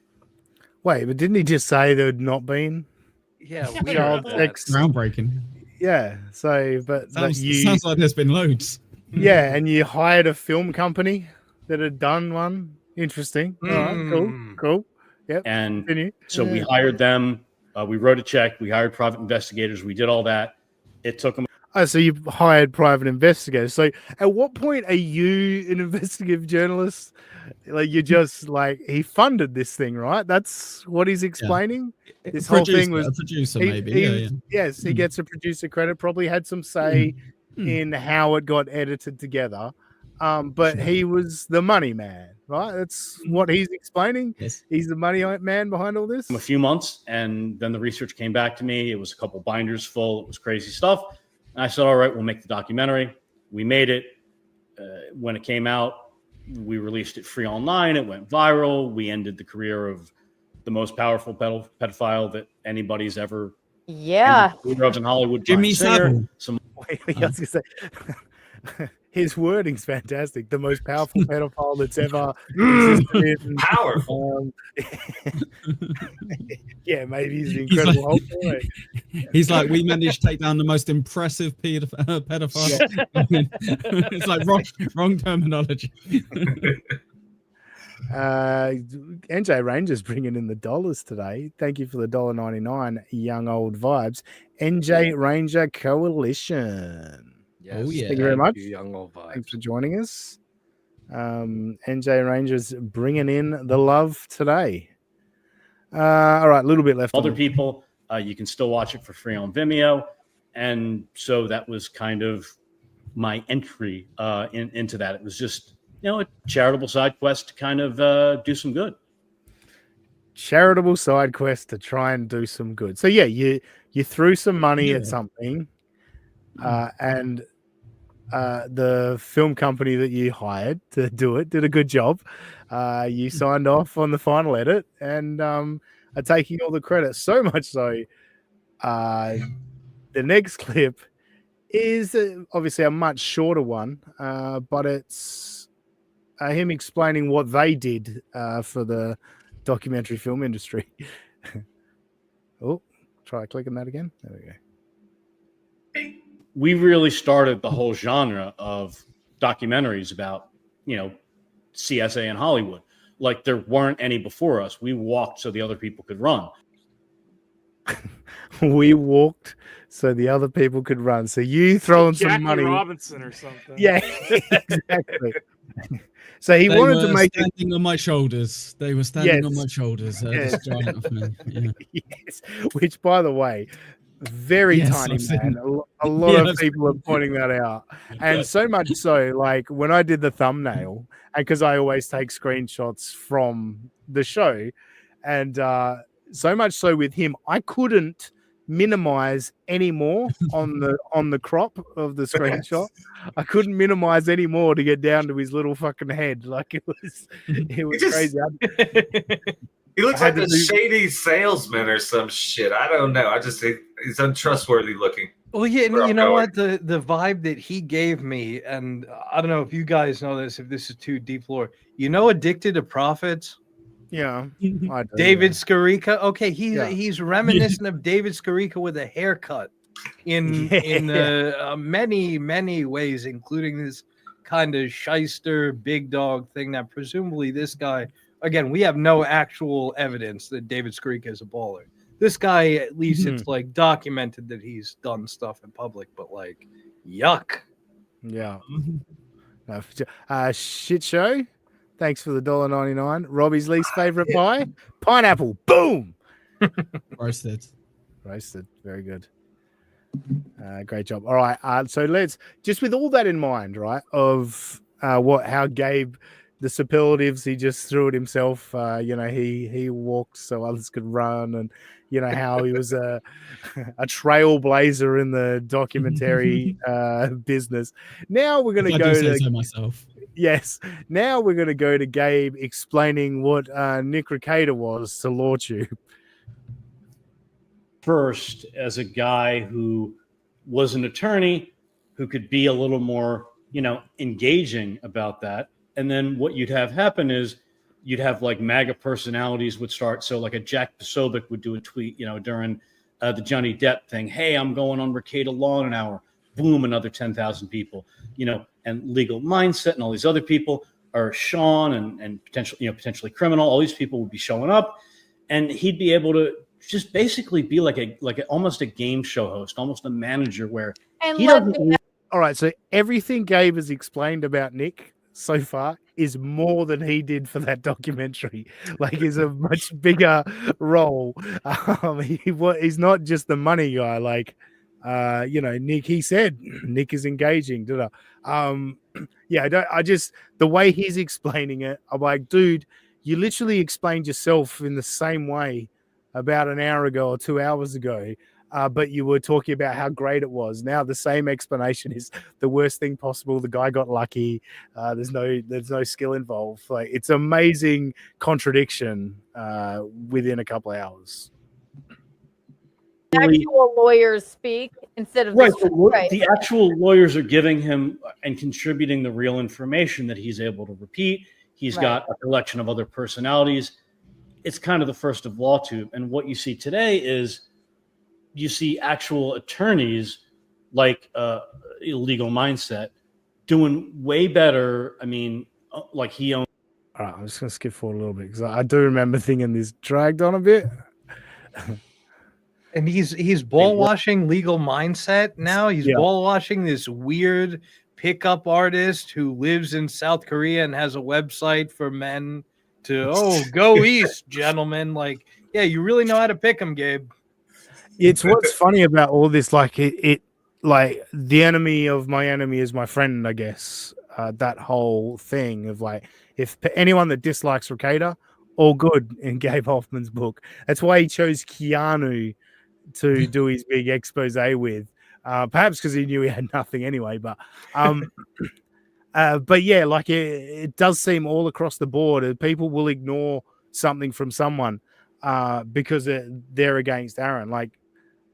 Wait, but didn't he just say there had not been? Yeah, child sex groundbreaking. Yeah, so but sounds like there's been loads. Yeah, and you hired a film company that had done one. Interesting. All right, cool. Yep. And continue. So we hired them. We wrote a check. We hired private investigators. We did all that. It took them. Oh, so you hired private investigators. So at what point are you an investigative journalist? Like, you just like, he funded this thing, right? That's what he's explaining. Yeah. This whole thing was a producer, maybe. Yes, he gets a producer credit. Probably had some say in how it got edited together. But he was the money man, right? That's what he's explaining. Yes. He's the money man behind all this. A few months, and then the research came back to me. It was a couple binders full. It was crazy stuff. And I said, all right, we'll make the documentary. We made it. When it came out, we released it free online. It went viral. We ended the career of the most powerful pedophile that anybody's ever ended in Hollywood. Jimmy Savile. Wait, I was gonna say, his wording's fantastic. The most powerful pedophile that's ever existed in powerful. Yeah, maybe he's the incredible Hulk. He's like, we managed to take down the most impressive pedophile. Yeah. It's like wrong terminology. NJ Ranger's bringing in the dollars today. Thank you for the $1.99 young old vibes. NJ Ranger Coalition. Yes, thank you very much. Young old vibes. Thanks for joining us. NJ Rangers bringing in the love today. All right, a little bit left. Other people, you can still watch it for free on Vimeo. And so that was kind of my entry into that. It was just, a charitable side quest to kind of do some good. Charitable side quest to try and do some good. So yeah, you threw some money at something, and the film company that you hired to do it did a good job. You signed off on the final edit and are taking all the credit. So much so, the next clip is obviously a much shorter one, but it's him explaining what they did for the documentary film industry. Oh, try clicking that again. There we go. We really started the whole genre of documentaries about, CSA in Hollywood. Like there weren't any before us. We walked so the other people could run. We walked so the other people could run. So you throwing some Jackie money. Robinson or something. Yeah, exactly. So he They wanted to were make standing on my shoulders. They were standing on Yes. my shoulders. Yes. This giant of men. Yeah. Yes, which, by the way, very Yes, tiny I've seen man. it. A lot Yeah, of I've people are seen it. pointing that out, and so much so, like when I did the thumbnail, and because I always take screenshots from the show, and so much so with him, I couldn't minimize any more on the crop of the screenshot. I couldn't minimize any more to get down to his little fucking head. Like it was crazy. He looks I like had a to do- shady salesman or some shit. I don't know. I just think he's untrustworthy looking. Well, yeah, and Where you I'm know going. what? The vibe that he gave me, and I don't know if you guys know this, if this is too deep lore. Addicted to Profits? Yeah, I do, David Scarica. Okay, Yeah. he's reminiscent of David Scarica with a haircut in many ways, including this kind of shyster big dog thing that presumably this guy. Again, we have no actual evidence that David Scarica is a baller. This guy, at least it's like documented that he's done stuff in public, but like, yuck. Yeah. No, shit show. Thanks for the $1.99. Robbie's least favorite pie, pineapple. Boom. Roasted. Roasted. Very good. Great job. All right. So let's just with all that in mind, right? Of how Gabe, the superlatives he just threw at himself. He walked so others could run, and how he was a trailblazer in the documentary business. Now we're going to go to so myself. Yes. Now we're going to go to Gabe explaining what Nick Recator was to LawTube. First, as a guy who was an attorney who could be a little more, engaging about that. And then what you'd have happen is you'd have like MAGA personalities would start. So like a Jack Posobiec would do a tweet, during the Johnny Depp thing. Hey, I'm going on Recator Law in an hour. Boom, another 10,000 people, and Legal Mindset and all these other people are Sean and potentially criminal. All these people would be showing up, and he'd be able to just basically be almost a game show host, almost a manager where he doesn't. All right. So everything Gabe has explained about Nick so far is more than he did for that documentary. Like, he's a much bigger role. He's not just the money guy. Like, Nick, he said Nick is engaging. The way he's explaining it, I'm like, dude, you literally explained yourself in the same way about an hour ago or 2 hours ago. But you were talking about how great it was. Now the same explanation is the worst thing possible. The guy got lucky. There's no skill involved. Like, it's amazing contradiction within a couple of hours. Actual lawyers speak instead of Right, right. the actual lawyers are giving him and contributing the real information that he's able to repeat. He's got a collection of other personalities. It's kind of the first of LawTube. And what you see today is you see actual attorneys like Legal Mindset doing way better. I mean, like he owns. All right, I'm just going to skip forward a little bit because I do remember thinking this dragged on a bit. And he's ball washing Legal Mindset now. He's ball washing this weird pickup artist who lives in South Korea and has a website for men to go east, gentlemen. Like, yeah, you really know how to pick them, Gabe. It's what's funny about all this. Like it like the enemy of my enemy is my friend. I guess that whole thing of like, if anyone that dislikes Recator, all good in Gabe Hoffman's book. That's why he chose Keanu to do his big expose with, perhaps because he knew he had nothing anyway. But yeah, like it does seem all across the board. People will ignore something from someone because they're against Aaron. Like,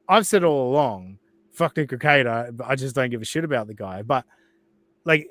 I've said all along, fuck Nick Recator. I just don't give a shit about the guy. But like,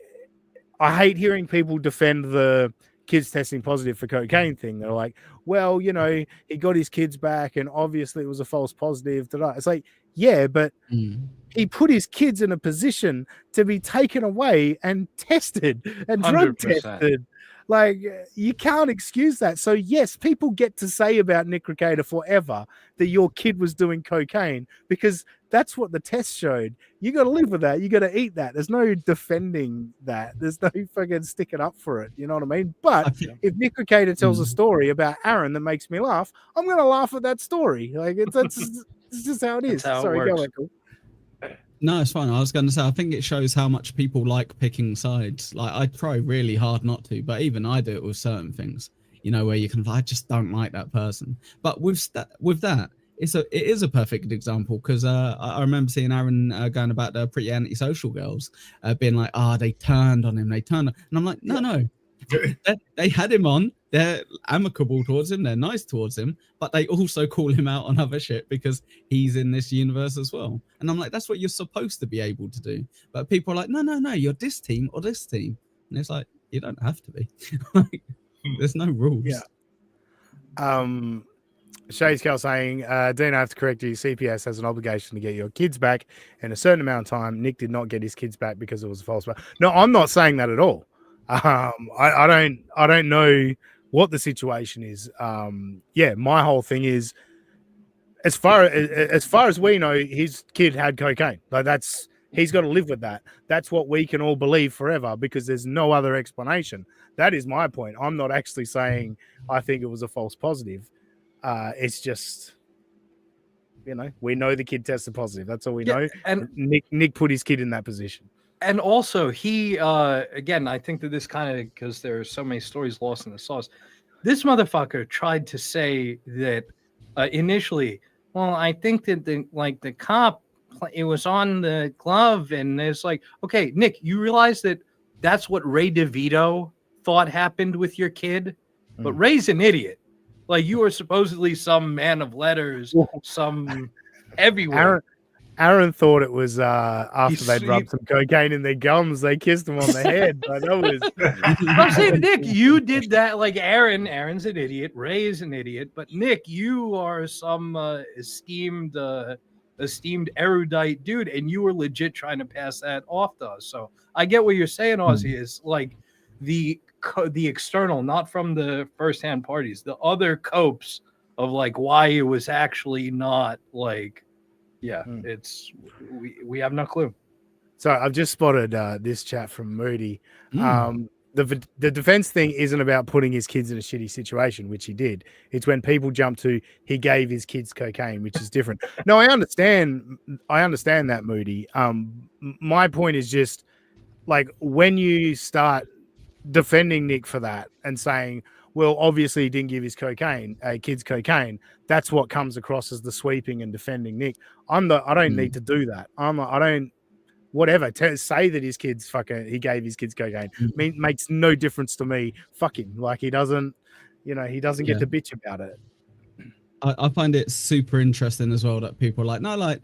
I hate hearing people defend the kids testing positive for cocaine thing. They're like, well, you know, he got his kids back and obviously it was a false positive. It's like, yeah, but he put his kids in a position to be taken away and tested and drug 100%. tested. Like, you can't excuse that. So yes, people get to say about Nick Regatta forever that your kid was doing cocaine because that's what the test showed. You got to live with that. You got to eat that. There's no defending that. There's no fucking sticking up for it. You know what I mean? But if Nick Regatta tells a story about Aaron that makes me laugh, I'm going to laugh at that story. Like, it's just how it is. That's how it Sorry, works. go ahead, cool. No, it's fine. I was going to say, I think it shows how much people like picking sides. Like, I try really hard not to, but even I do it with certain things, you know, where you can, I just don't like that person. But with that, it is a perfect example because I remember seeing Aaron going about the pretty antisocial girls being like, they turned on him, and I'm like, no. They had him on. They're amicable towards him. They're nice towards him, but they also call him out on other shit because he's in this universe as well. And I'm like, that's what you're supposed to be able to do. But people are like, no, you're this team or this team. And it's like, you don't have to be. Like, there's no rules. Yeah. Shades Cal saying, Dean, I have to correct you. CPS has an obligation to get your kids back in a certain amount of time. Nick did not get his kids back because it was a false. No, I'm not saying that at all. I don't know what the situation is. My whole thing is, as far as we know, his kid had cocaine. Like, he's got to live with that. That's what we can all believe forever because there's no other explanation. That is my point. I'm not actually saying I think it was a false positive. It's just, you know, we know the kid tested positive. That's all we know. And Nick put his kid in that position. And also, he, again, I think that this kind of, because there are so many stories lost in the sauce, this motherfucker tried to say that initially, well, I think that the cop, it was on the glove, and it's like, okay, Nick, you realize that that's what Ray DeVito thought happened with your kid? But Ray's an idiot. Like, you are supposedly some man of letters, some everywhere. Aaron thought it was after they'd rubbed some cocaine in their gums, they kissed him on the head. But that was. I'm saying, Nick, you did that. Like, Aaron's an idiot. Ray is an idiot. But Nick, you are some esteemed erudite dude, and you were legit trying to pass that off to us. So I get what you're saying, Ozzy, is like the external, not from the firsthand parties, the other copes of like why it was actually not like. Yeah, it's we have no clue. So I've just spotted this chat from Moody. The defense thing isn't about putting his kids in a shitty situation, which he did. It's when people jump to he gave his kids cocaine, which is different. No, I understand that, Moody. My point is just like when you start defending Nick for that and saying, well, obviously he didn't give his kids cocaine. That's what comes across as the sweeping and defending Nick. I don't need to do that. Say that his kids he gave his kids cocaine. Makes no difference to me. Fuck him. Like, he doesn't get to bitch about it. I find it super interesting as well that people are like, no, like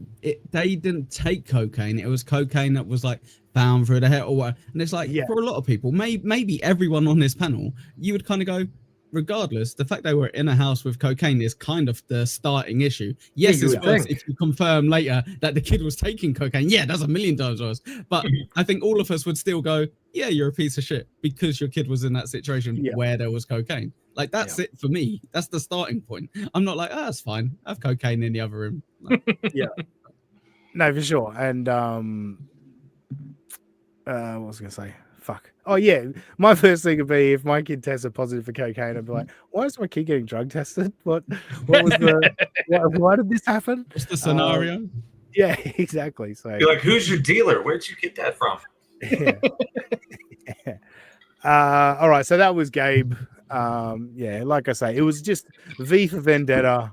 they didn't take cocaine. It was cocaine that was like found through the hair or what. And it's like, for a lot of people, maybe everyone on this panel, you would kind of go, regardless, the fact they were in a house with cocaine is kind of the starting issue. Yes, it's worse if you confirm later that the kid was taking cocaine. Yeah, that's 1,000,000 times worse. But I think all of us would still go, yeah, you're a piece of shit because your kid was in that situation where there was cocaine. Like, that's it for me. That's the starting point. I'm not like, that's fine. I have cocaine in the other room. Like, No, for sure. And what was I going to say? Fuck. Oh, yeah. My first thing would be if my kid tested positive for cocaine, I'd be like, why is my kid getting drug tested? What was why did this happen? What's the scenario? Yeah, exactly. So you're like, who's your dealer? Where'd you get that from? All right. So that was Gabe. Like I say, it was just V for Vendetta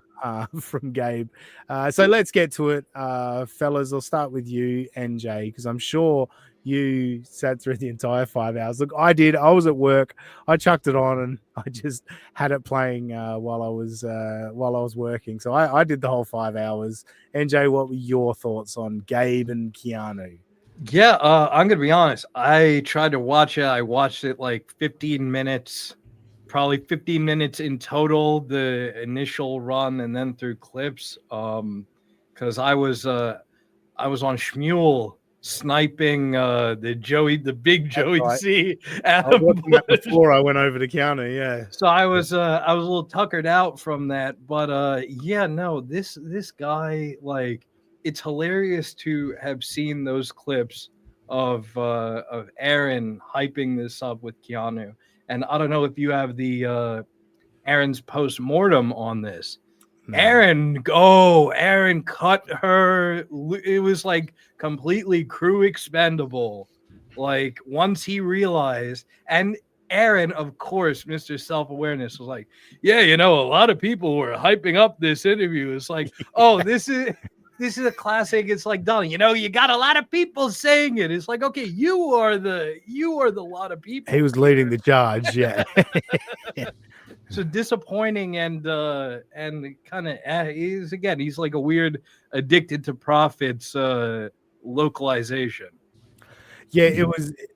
from Gabe. So let's get to it. Fellas, I'll start with you, NJ, because I'm sure you sat through the entire 5 hours. Look, I did. I was at work. I chucked it on and I just had it playing while I was working. So I did the whole 5 hours. NJ, what were your thoughts on Gabe and Keanu? Yeah, I'm gonna be honest. I tried to watch it. I watched it like 15 minutes, probably 15 minutes in total, the initial run, and then through clips. Because I was on Shmuel sniping the big Joey right. C. I was watching that before I went over to Keanu. Yeah. So I was a little tuckered out from that, but yeah, no, this guy, like, it's hilarious to have seen those clips of Aaron hyping this up with Keanu. And I don't know if you have the Aaron's post mortem on this. Aaron cut her. It was like completely crew expendable. Like, once he realized, and Aaron, of course, Mr. Self-Awareness, was like, yeah, a lot of people were hyping up this interview. It's like, oh, this is a classic. It's like, Donnie, you got a lot of people saying it. It's like, okay, you are the lot of people. He was leading the charge. Yeah. So disappointing and kind of he's like a weird addicted to profits localization. Yeah,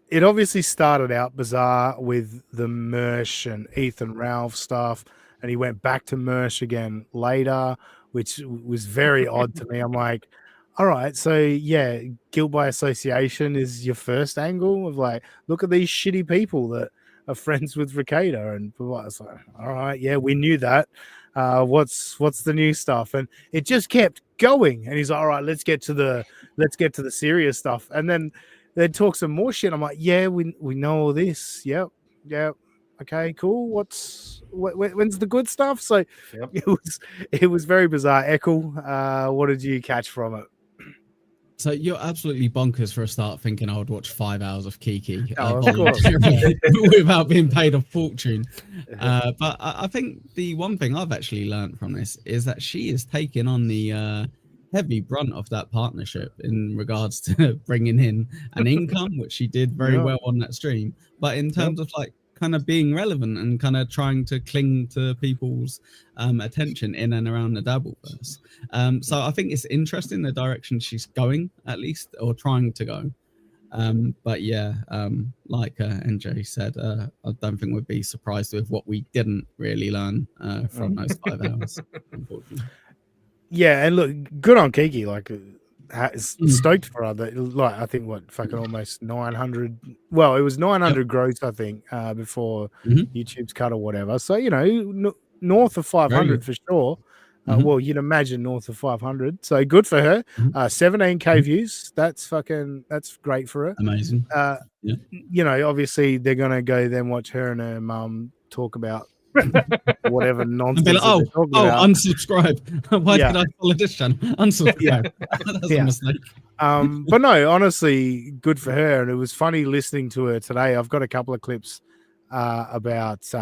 it obviously started out bizarre with the Mersh and Ethan Ralph stuff, and he went back to Mersh again later, which was very odd to me. I'm like, all right, so yeah, guilt by association is your first angle of like, look at these shitty people that are friends with Ricada, and I was like, all right, yeah, we knew that. What's the new stuff? And it just kept going, and he's like, all right, let's get to the serious stuff, and then they'd talk some more shit. I'm like, yeah, we know all this. Yep. Okay, cool. When's the good stuff? So it was very bizarre. Echo, what did you catch from it? So you're absolutely bonkers for a start thinking I would watch 5 hours of Kiki of course. without being paid a fortune. But I think the one thing I've actually learned from this is that she is taking on the heavy brunt of that partnership in regards to bringing in an income, which she did very well on that stream. But in terms of like kind of being relevant and kind of trying to cling to people's attention in and around the Dabbleverse. So I think it's interesting the direction she's going, at least, or trying to go. But yeah, like NJ said, I don't think we'd be surprised with what we didn't really learn from those 5 hours, unfortunately. Yeah, and look, good on Kiki. Like, stoked for her. Like, I think fucking almost 900. Well, it was 900 gross, I think, before YouTube's cut or whatever. So north of 500 for sure. Well, you'd imagine north of 500. So good for her. 17K views. That's great for her. Amazing. Obviously they're gonna go then watch her and her mum talk about whatever nonsense. Like, unsubscribe. Why did I follow this channel? Unsubscribe. That's a mistake. But no, honestly, good for her. And it was funny listening to her today. I've got a couple of clips about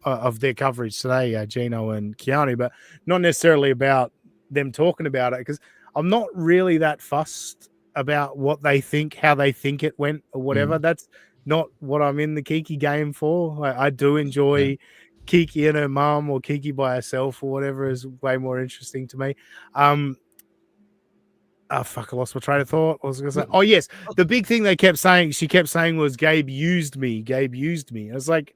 of their coverage today, Geno and Keanu, but not necessarily about them talking about it, because I'm not really that fussed about what they think, how they think it went, or whatever. That's not what I'm in the Kiki game for. Like, I do enjoy Kiki and her mom, or Kiki by herself, or whatever is way more interesting to me. I lost my train of thought. What was I going to say? Oh, yes. The big thing she kept saying was Gabe used me. I was like,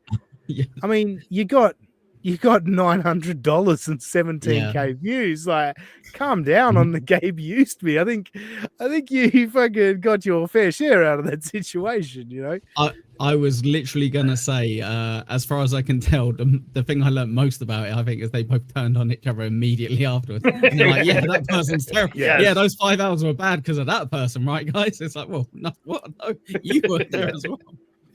I mean, you got $900 and 17K views. Like, calm down on the Gabe used me. I think you fucking got your fair share out of that situation. I was literally gonna say, as far as I can tell, the thing I learned most about it, I think, is they both turned on each other immediately afterwards. And they're like, yeah, that person's terrible. Yeah, those 5 hours were bad because of that person, right, guys? It's like, well, no, what? No, you were there as well.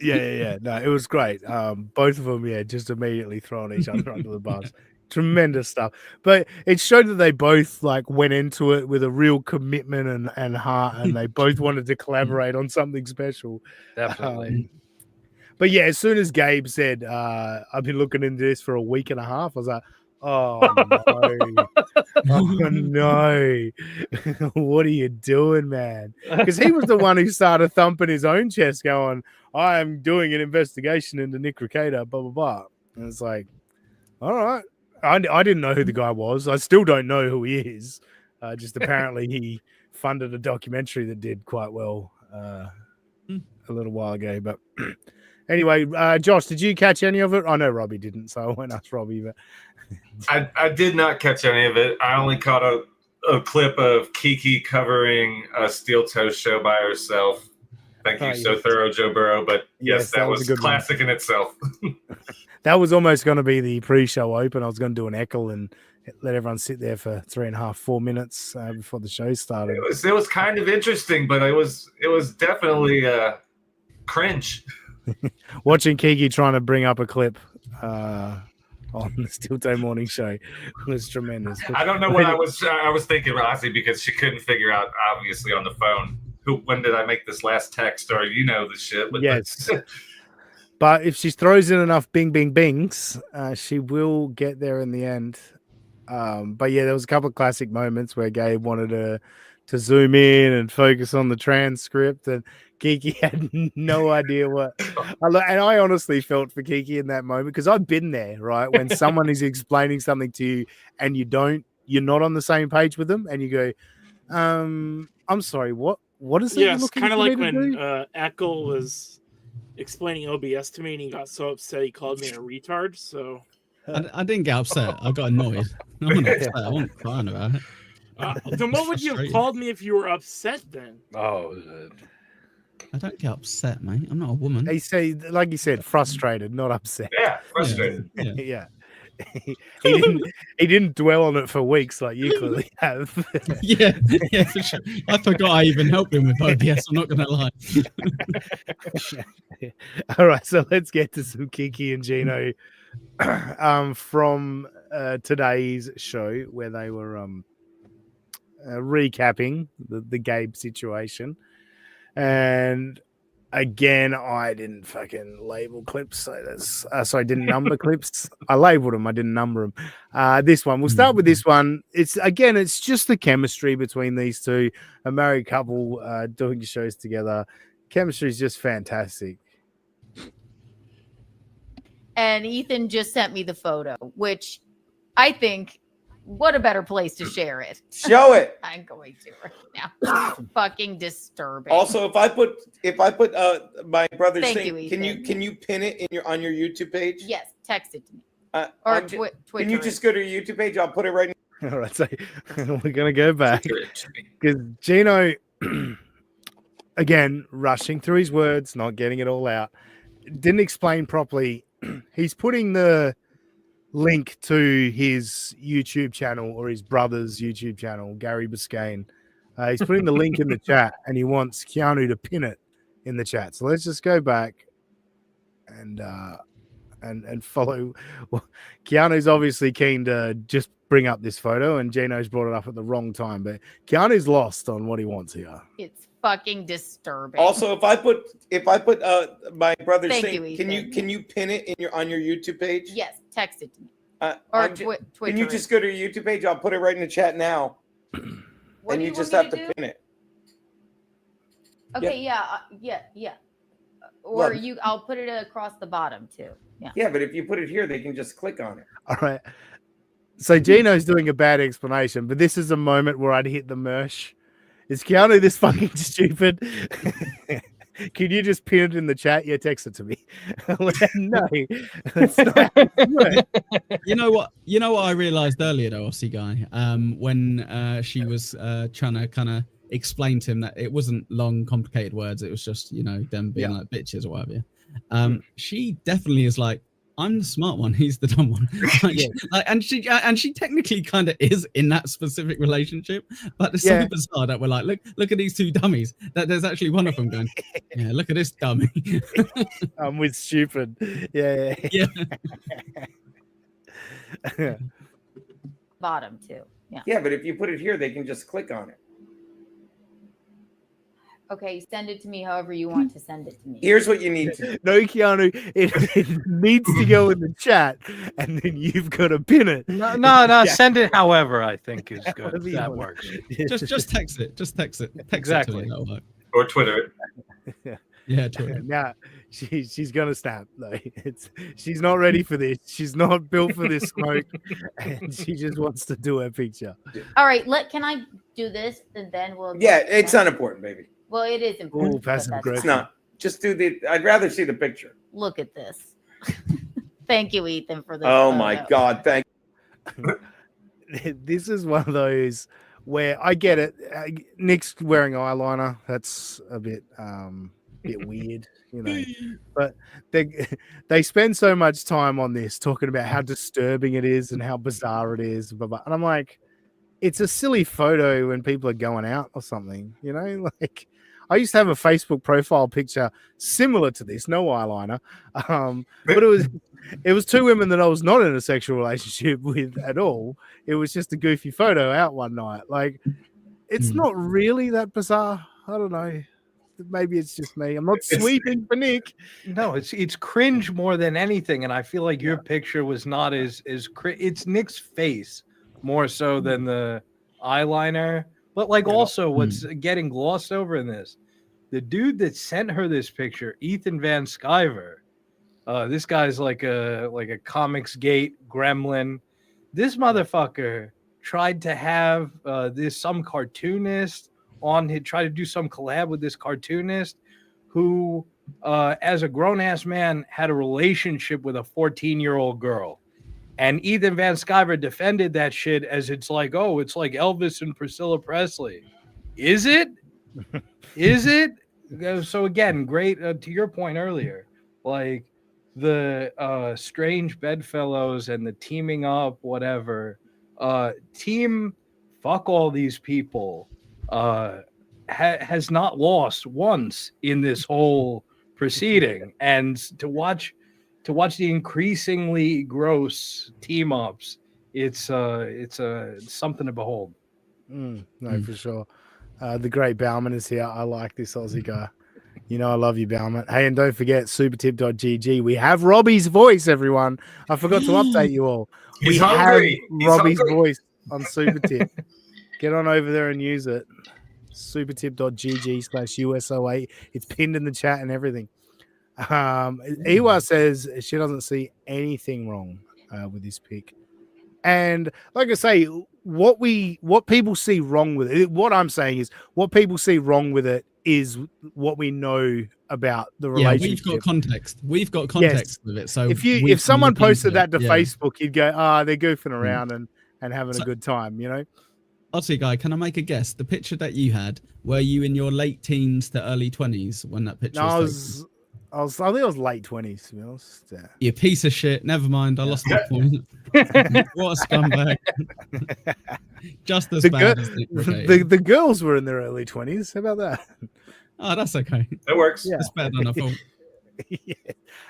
Yeah. No, it was great. Both of them, just immediately throwing each other under the bus. Tremendous stuff. But it showed that they both went into it with a real commitment and heart, and they both wanted to collaborate on something special. Definitely. But yeah, as soon as Gabe said, I've been looking into this for a week and a half, I was like, oh no. Oh no. What are you doing, man? Because he was the one who started thumping his own chest going, I am doing an investigation into Nick Ricada, blah, blah, blah. And it's like, all right. I didn't know who the guy was. I still don't know who he is. Just apparently he funded a documentary that did quite well a little while ago. But anyway, Josh, did you catch any of it? I know Robbie didn't, so I won't ask Robbie. But I did not catch any of it. I only caught a clip of Kiki covering a steel toe show by herself. Thank you, so thorough, Joe Burrow. But yes, that was a good classic in itself. That was almost going to be the pre-show open. I was going to do an echo and let everyone sit there for 3.5, 4 minutes before the show started. It was kind of interesting, but it was definitely cringe. Watching Kiki trying to bring up a clip on the Steel Toe Morning Show was tremendous. I don't know what I was thinking, Rossi, because she couldn't figure out, obviously, on the phone, when did I make this last text, or the shit. But yes. But if she throws in enough bing, bing, bings, she will get there in the end. But yeah, there was a couple of classic moments where Gabe wanted to zoom in and focus on the transcript, and Kiki had no idea what. And I honestly felt for Kiki in that moment, because I've been there, right? When someone is explaining something to you and you're not on the same page with them, and you go, I'm sorry, what is it? Yes, kind of like when Eckel was explaining OBS to me and he got so upset he called me a retard. So I didn't get upset. I got annoyed. I wasn't upset. I wasn't crying about it. Then what would you have called me if you were upset then? I don't get upset, mate. I'm not a woman. He said, like you said, frustrated, not upset. Yeah, frustrated. Yeah. He didn't dwell on it for weeks like you clearly have. yeah, for sure. I forgot I even helped him with OBS. I'm not going to lie. All right, so let's get to some Kiki and Geno from today's show, where they were recapping the Gabe situation. And again, I didn't fucking label clips. So I didn't number clips. I labeled them. I didn't number them. This one, we'll start with this one. It's just the chemistry between these two, a married couple doing shows together. Chemistry is just fantastic. And Ethan just sent me the photo, which I think, what a better place to share it. Show it. I'm going to right now. Fucking disturbing. Also, if I put my brother's Thank thing, you, can Ethan. you pin it on your YouTube page? Yes, text it to me. Or Twitter. Can you just go to your YouTube page? I'll put it right. All right, so we're gonna go back because Geno, again, rushing through his words, not getting it all out, didn't explain properly. He's putting the link to his YouTube channel, or his brother's YouTube channel, Gary Biscayne. He's putting the link in the chat, and he wants Keanu to pin it in the chat. So let's just go back and follow. Well, Keanu's obviously keen to just bring up this photo, and Geno's brought it up at the wrong time. But Keanu's lost on what he wants here. It's fucking disturbing. Also, if I put my brother's Thank thing, you, can you pin it on your YouTube page? Yes, text it to me. Twitter. Can you just go to your YouTube page? I'll put it right in the chat now. And you just have to pin it. Okay, yeah. Or I'll put it across the bottom too. Yeah. Yeah, but if you put it here, they can just click on it. All right. So Geno's doing a bad explanation, but this is a moment where I'd hit the mersh. Is Keanu this fucking stupid? Can you just pin it in the chat? Yeah, text it to me. No, that's not. You know what I realized earlier, though, Aussie guy, when she was trying to kind of explain to him that it wasn't long, complicated words. It was just, them being like bitches or whatever. She definitely is like, I'm the smart one. He's the dumb one. And she technically kind of is in that specific relationship, but it's so bizarre that we're like, look at these two dummies. That there's actually one of them going, yeah, look at this dummy. I'm with stupid. Yeah. Bottom too. Yeah. Yeah, but if you put it here, they can just click on it. Okay, send it to me however you want to send it to me. Here's what you need to do. No, Keanu, it needs to go in the chat, and then you've got to pin it. No, send it however I think is good. That works. Just text it. Just text it. Exactly. That'll work. Or Twitter it. Yeah, Twitter. Now she's gonna snap. Though she's not ready for this. She's not built for this smoke, and she just wants to do her picture. All right, can I do this, and then we'll. Yeah, it's unimportant, baby. Well, it is important. Ooh, passive aggressive. It's not. Just do the. I'd rather see the picture. Look at this. Thank you, Ethan, for this. Oh my God! Thank. This is one of those where I get it. Nick's wearing eyeliner. That's a bit weird, you know. But they spend so much time on this talking about how disturbing it is and how bizarre it is. And I'm like, it's a silly photo when people are going out or something, you know. Like, I used to have a Facebook profile picture similar to this, no eyeliner, but it was two women that I was not in a sexual relationship with at all. It was just a goofy photo out one night. Like, it's not really that bizarre. I don't know. Maybe it's just me. I'm not sweeping for Nick. No, it's cringe more than anything, and I feel like your picture was not as it's Nick's face more so than the eyeliner. But like also what's getting glossed over in this, the dude that sent her this picture, Ethan Van Sciver, this guy's like a Comics Gate gremlin. This motherfucker tried to have some cartoonist on. He tried to do some collab with this cartoonist who, as a grown-ass man, had a relationship with a 14-year-old girl. And Ethan Van Sciver defended that shit as it's like, oh, it's like Elvis and Priscilla Presley. Is it? Is it? So again, great to your point earlier, like the strange bedfellows and the teaming up, whatever. Team fuck all these people has not lost once in this whole proceeding, and to watch the increasingly gross team ups, it's something to behold. No, for sure. The great Bauman is here. I like this Aussie guy. You know I love you, Bauman. Hey, and don't forget supertip.gg. We have Robbie's voice, everyone. I forgot to update you all. He's we hungry. have He's Robbie's hungry. voice on Supertip. Get on over there and use it. Supertip.gg/USO8. It's pinned in the chat and everything. Ewa says she doesn't see anything wrong with this pick. And like I say, what people see wrong with it, what I'm saying is what people see wrong with it is what we know about the relationship. We've got context. We've got context with it. So if someone posted that to Facebook, you'd go, they're goofing around and having a good time, you know? Aussie guy, can I make a guess? The picture that you had, were you in your late teens to early 20s when that picture was taken? I think I was late 20s, to be honest. Yeah. You piece of shit. Never mind. I lost my point. What a scumbag. Just as bad as the girls were in their early 20s. How about that? Oh, that's okay. That works. Yeah. It's better than I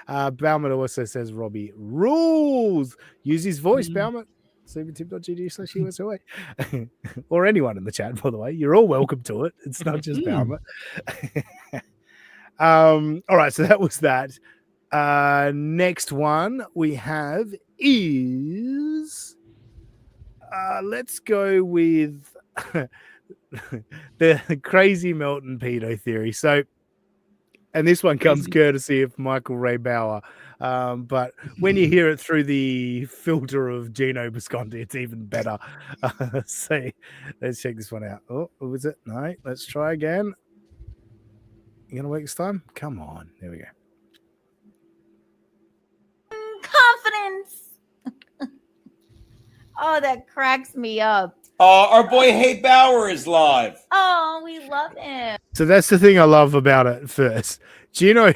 thought. Bauman also says Robbie rules. Use his voice, Bauman. Supertip.gg/USOA. Or anyone in the chat, by the way. You're all welcome to it. It's not just Bauman. All right, so that was that. Next one we have is let's go with the crazy Melton pedo theory. So, and this one comes courtesy of Michael Ray Bauer. But when you hear it through the filter of Geno Visconti, it's even better. So let's check this one out. Oh, what was it? No, let's try again. You gonna work this time? Come on. There we go. Confidence. Oh, that cracks me up. Our boy Hey Bauer is live. Oh, we love him. So that's the thing I love about it first. Geno,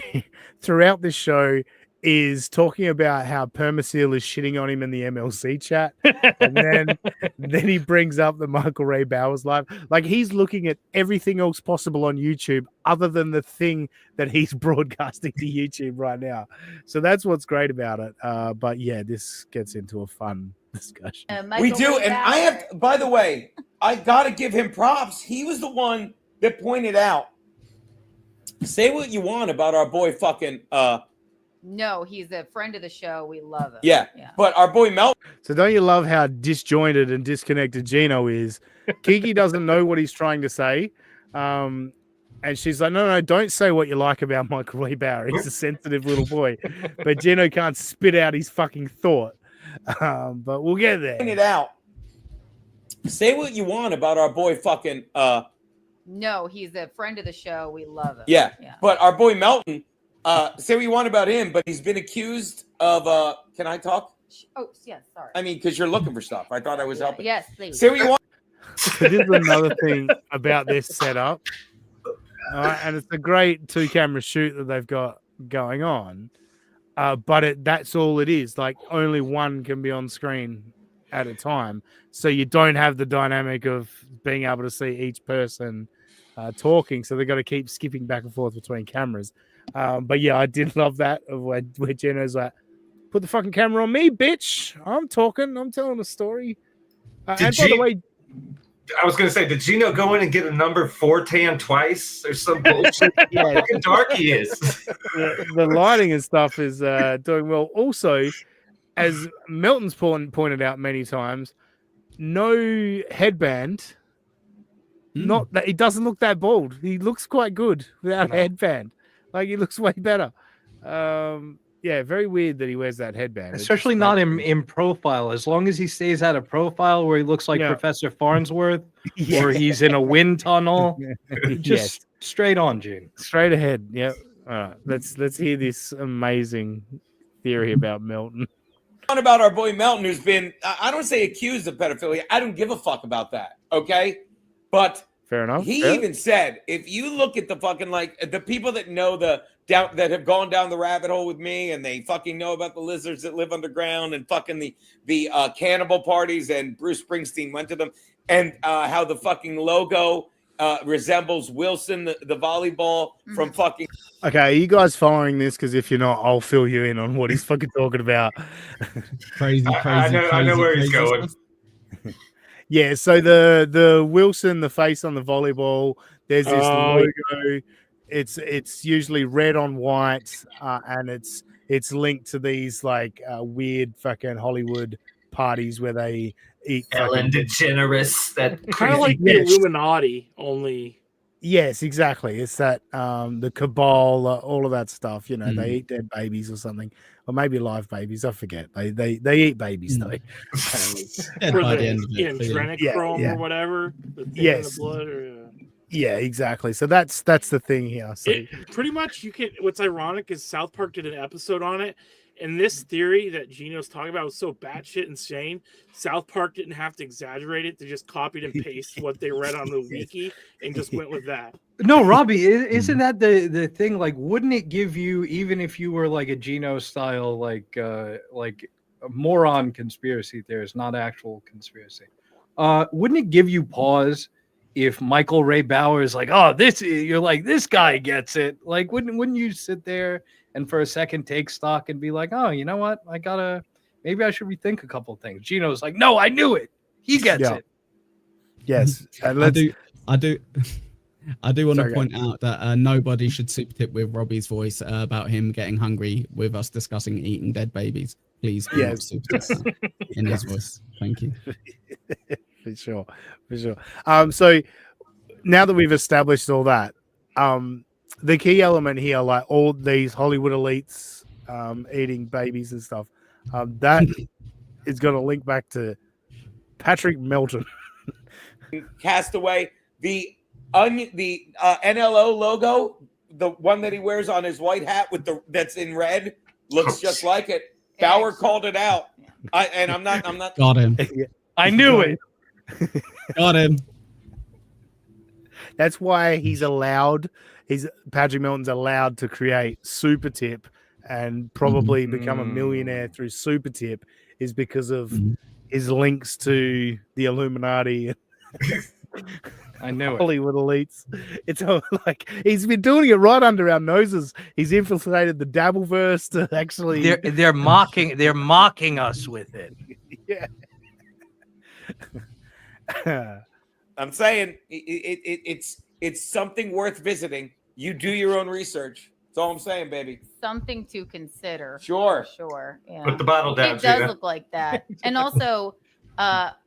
throughout this show, is talking about how Permaseal is shitting on him in the MLC chat. And then he brings up the Michael Ray Bauer's live. Like, he's looking at everything else possible on YouTube other than the thing that he's broadcasting to YouTube right now. So that's what's great about it. But yeah, this gets into a fun discussion. We do. And I have, by the way, I got to give him props. He was the one that pointed out, say what you want about our boy fucking, No, he's a friend of the show. We love him. Yeah. But our boy Mel. So don't you love how disjointed and disconnected Geno is? Kiki doesn't know what he's trying to say. And she's like, no, don't say what you like about Michael Ray Bauer. He's a sensitive little boy. But Geno can't spit out his fucking thought. But we'll get there. Pointed out Say what you want about our boy fucking No, he's a friend of the show. We love him. yeah. But our boy Melton, say what you want about him, but he's been accused of can I talk? Oh, yeah, sorry. I mean, because you're looking for stuff. I thought I was helping. Yes, please. Say what you want. So this is another thing about this setup. And it's a great 2-camera shoot that they've got going on. But that's all it is. Like only one can be on screen at a time. So you don't have the dynamic of being able to see each person talking. So they've got to keep skipping back and forth between cameras. But yeah, I did love that of where Geno's like, put the fucking camera on me, bitch. I'm talking. I'm telling a story. And by the way, I was going to say, did Geno go in and get a number 4 tan twice? There's some bullshit. How fucking dark he is. The lighting and stuff is doing well. Also, as Melton's pointed out many times, no headband. Not that he doesn't look that bald. He looks quite good without a headband. Like he looks way better. Yeah, very weird that he wears that headband. Especially not in profile. As long as he stays out of profile where he looks like Professor Farnsworth or he's in a wind tunnel. Just straight on, Gene. Straight ahead. Yep. All right. Let's hear this amazing theory about Melton. About our boy Melton, who's been, I don't say accused of pedophilia. I don't give a fuck about that. Okay. But fair enough. He even said, if you look at the fucking, like, the people that know that have gone down the rabbit hole with me and they fucking know about the lizards that live underground and fucking the cannibal parties, and Bruce Springsteen went to them, and how the fucking logo resembles Wilson, the volleyball from fucking. Okay, are you guys following this? Because if you're not, I'll fill you in on what he's fucking talking about. Crazy. I know where he's going. Yeah, so the Wilson, the face on the volleyball, there's this logo. It's usually red on white, and it's linked to these like weird fucking Hollywood parties where they eat Ellen DeGeneres. That kind of like the Illuminati, only. Yes, exactly. It's that the cabal, all of that stuff. You know, they eat dead babies or something, or maybe live babies. I forget. They eat babies though. Dead by the end of it. Adrenochrome or whatever. Yes. The blood or, yeah, exactly. So that's the thing here. So pretty much, you can. What's ironic is South Park did an episode on it. And this theory that Geno's talking about was so batshit insane. South Park didn't have to exaggerate it; they just copied and pasted what they read on the wiki and just went with that. No, Robbie, isn't that the thing? Like, wouldn't it give you, even if you were like a Geno style, like a moron conspiracy theorist, not actual conspiracy? Wouldn't it give you pause if Michael Ray Bauer is like, oh, you're like, this guy gets it? Like, wouldn't you sit there and for a second take stock and be like, oh, you know what? Maybe I should rethink a couple of things. Geno's like, no, I knew it. He gets it. Yes. I do want to point out that nobody should super tip with Robbie's voice about him getting hungry with us discussing eating dead babies. Please do not super tip that in his voice. Thank you. For sure. So now that we've established all that, the key element here, like all these Hollywood elites eating babies and stuff, that is going to link back to Patrick Melton. Castaway, the NLO logo, the one that he wears on his white hat that's in red, looks just like it. Bauer called it out. I'm not. Got him. I knew it. Got him. That's why Patrick Melton's allowed to create Super Tip and probably become a millionaire through Super Tip, is because of his links to the Illuminati. I know Hollywood elites. It's like he's been doing it right under our noses. He's infiltrated the Dabbleverse to actually. They're mocking us with it. Yeah. I'm saying it's something worth visiting. You do your own research. That's all I'm saying, baby. Something to consider. Sure. Yeah. Put the bottle down. It does look like that. And also,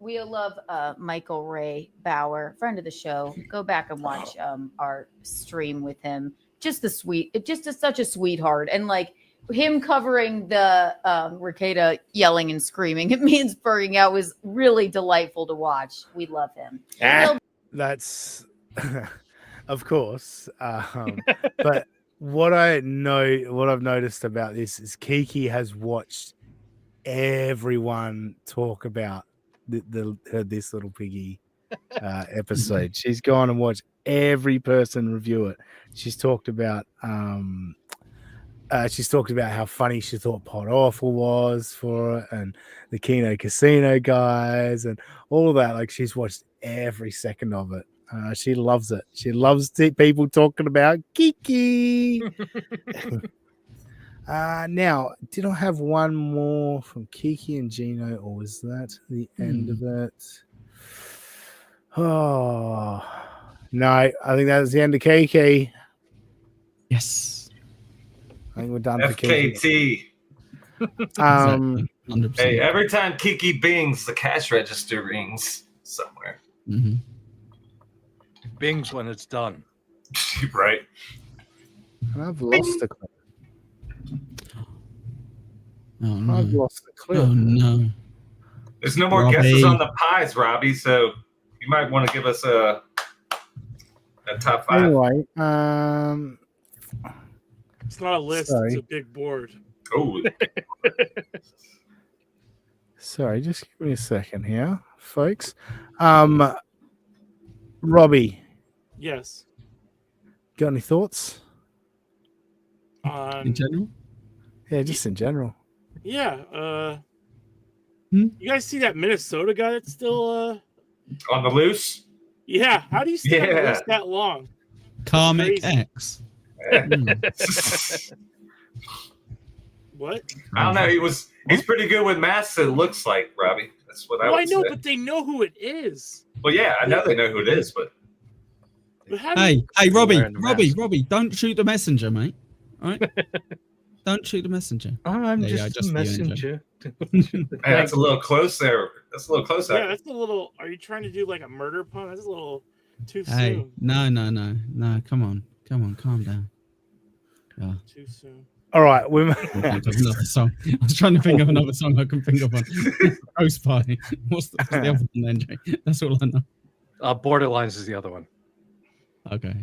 we love Michael Ray Bauer, friend of the show. Go back and watch our stream with him. Just such a sweetheart. And like, him covering the Ricada yelling and screaming at me and spurring out was really delightful to watch. We love him. That's of course. But what I've noticed about this is Kiki has watched everyone talk about this little piggy episode. She's gone and watched every person review it. She's talked about how funny she thought Pot Awful was for it, and the Keno Casino guys, and all of that. Like, she's watched every second of it. She loves it. She loves people talking about Kiki. Now, did I have one more from Kiki and Geno, or was that the end of it? Oh, no, I think that was the end of Kiki. Yes. I think we're done for Kiki. FKT. Hey, every time Kiki bings, the cash register rings somewhere. It bings when it's done. Right. And I've lost the clip. Oh, no. I've lost the clip. Oh, no. There's no more guesses on the pies, Robbie, so you might want to give us a top 5. Anyway, it's not a list, sorry. It's a big board. Oh. Sorry, just give me a second here, folks. Robbie. Yes. Got any thoughts? In general? Yeah, just in general. Yeah. You guys see that Minnesota guy that's still on the loose? Yeah. How do you stay on the loose that long? Karmic X. What? I don't know. He's pretty good with masks, it looks like, Robbie. That's what I would know, say. but they know who it is. Well, yeah, I know they know who it is, but Hey, Robbie, don't shoot the messenger, mate. All right? Don't shoot the messenger. I'm just a messenger. Hey, that's a little close there. That's a little close. Yeah, that's a little. Are you trying to do like a murder pun? That's a little too Hey, soon. no. Come on, calm down. Yeah. Too soon. All right, another song. I was trying to think of another song I can think of on Roast Party. What's the other one then, Jay? That's all I know. Borderlines is the other one. Okay.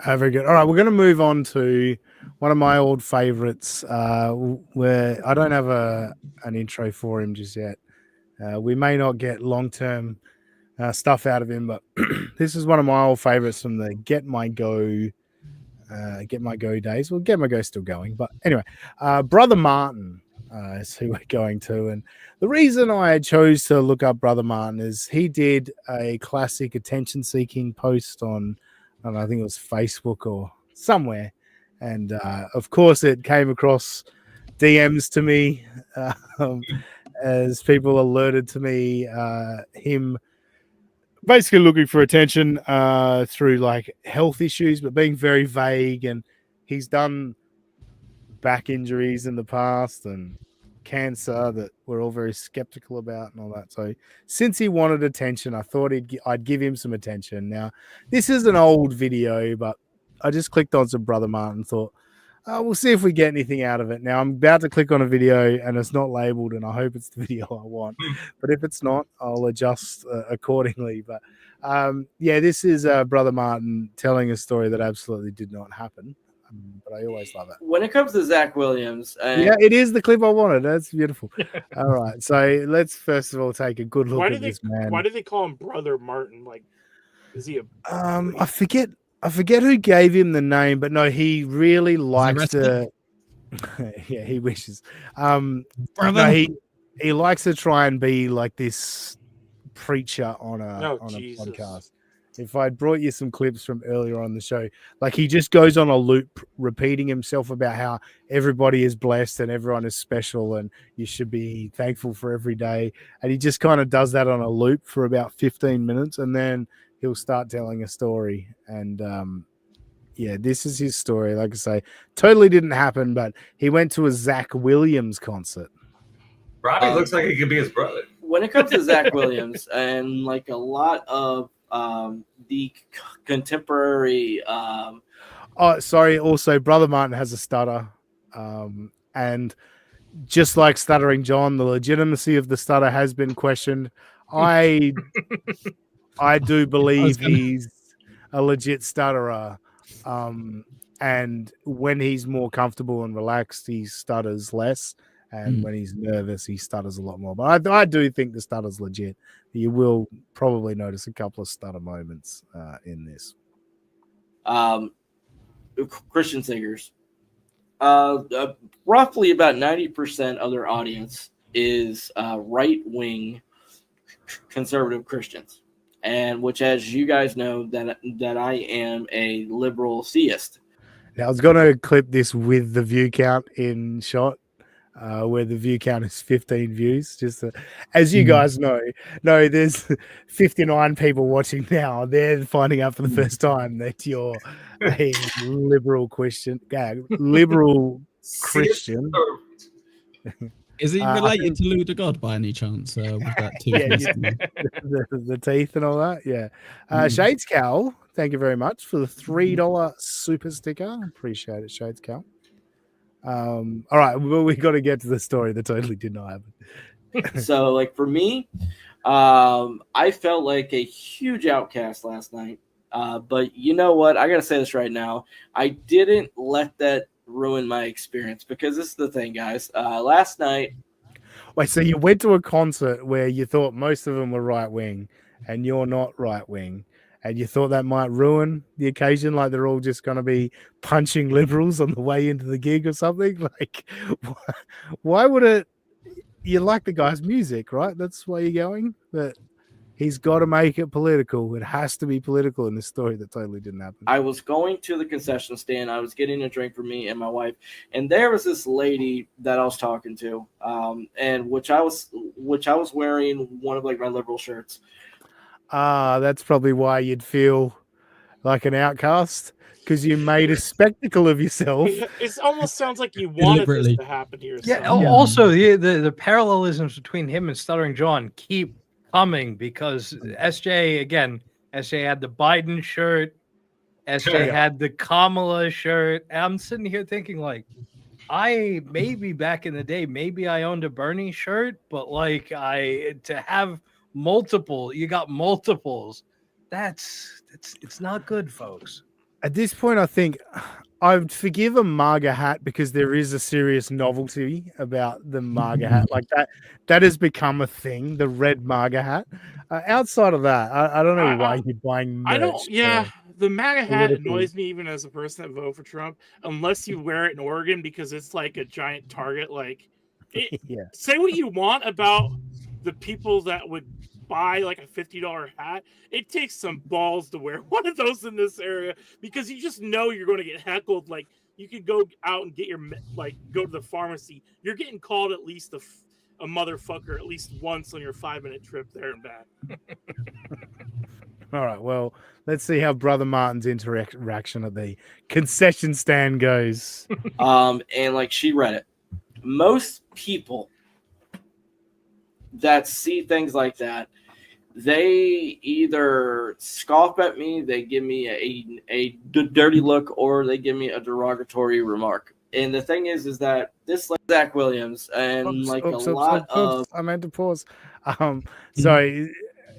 Very good. All right, we're going to move on to one of my old favorites, where I don't have an intro for him just yet. We may not get long-term stuff out of him, but this is one of my old favorites from the Get My Go days. Well, Get My Go still going, but anyway, Brother Martin is who we're going to, and the reason I chose to look up Brother Martin is he did a classic attention-seeking post on, I think it was Facebook or somewhere, and of course it came across DMs to me as people alerted to me him basically looking for attention through like health issues, but being very vague. And he's done back injuries in the past and cancer that we're all very skeptical about and all that. So since he wanted attention, I thought I'd give him some attention. Now, this is an old video, but I just clicked on some Brother Martin, thought, we'll see if we get anything out of it. Now, I'm about to click on a video and it's not labeled, and I hope it's the video I want. But if it's not, I'll adjust accordingly. But yeah, this is Brother Martin telling a story that absolutely did not happen. But I always love it. When it comes to Zach Williams, yeah, it is the clip I wanted. That's beautiful. All right, so let's first of all take a good look at this man. Why do they call him Brother Martin? Like, is he a? I forget who gave him the name, but no, he really likes to. Yeah, he wishes. No, he likes to try and be like this preacher on a podcast. If I'd brought you some clips from earlier on the show, like he just goes on a loop repeating himself about how everybody is blessed and everyone is special and you should be thankful for every day. And he just kind of does that on a loop for about 15 minutes and then he'll start telling a story. And yeah, this is his story. Like I say, totally didn't happen, but he went to a Zach Williams concert. Robbie looks like he could be his brother. When it comes to Zach Williams and like a lot of the contemporary. Oh, sorry. Also, Brother Martin has a stutter, and just like Stuttering John, the legitimacy of the stutter has been questioned. I do believe he's a legit stutterer. And when he's more comfortable and relaxed, he stutters less. And when he's nervous, he stutters a lot more. But I do think the stutter's legit. You will probably notice a couple of stutter moments in this. Christian singers. Roughly about 90% of their audience is right-wing conservative Christians, and which, as you guys know, that I am a liberal theist. Now, I was going to clip this with the view count in shot, where the view count is 15 views. Just as you guys know, there's 59 people watching now. They're finding out for the first time that you're a liberal Christian. Liberal Christian. Is he related to Lou the God by any chance? With that the teeth and all that. Yeah. Shades Cal, thank you very much for the $3 super sticker. Appreciate it, Shades Cal. All right, well, we got to get to the story that totally did not happen. So, like, for me, I felt like a huge outcast last night. But you know what? I gotta say this right now. I didn't let that ruin my experience, because this is the thing, guys. Last night. Wait, so you went to a concert where you thought most of them were right wing, and you're not right wing, and you thought that might ruin the occasion, like they're all just going to be punching liberals on the way into the gig or something? Like, why would it? You like the guy's music, right? That's why you're going. But he's got to make it political. It has to be political in this story that totally didn't happen. I was going to the concession stand. I was getting a drink for me and my wife, and there was this lady that I was talking to, and which I was wearing one of like my liberal shirts. That's probably why you'd feel like an outcast, because you made a spectacle of yourself. It almost sounds like you wanted this to happen to yourself. Yeah. Also, the parallelisms between him and Stuttering John keep coming, because SJ had the Biden shirt, SJ had the Kamala shirt. I'm sitting here thinking, like, I maybe back in the day, maybe I owned a Bernie shirt, but like to have multiple, you got multiples. It's not good, folks. At this point, I think I would forgive a MAGA hat, because there is a serious novelty about the MAGA hat. Like that has become a thing, the red MAGA hat. Outside of that, I don't know why you're buying merch. The MAGA hat annoys me even as a person that voted for Trump, unless you wear it in Oregon, because it's like a giant target. Like, say what you want about the people that would buy like a $50 hat. It takes some balls to wear one of those in this area, because you just know you're going to get heckled. Like, you could go out and get your, like, go to the pharmacy. You're getting called at least a motherfucker at least once on your 5-minute trip there and back. All right, well, let's see how Brother Martin's interaction at the concession stand goes. And like, she read it. Most people that see things like that, they either scoff at me, they give me a dirty look, or they give me a derogatory remark. And the thing is that this Zach Williams and I meant to pause. Sorry,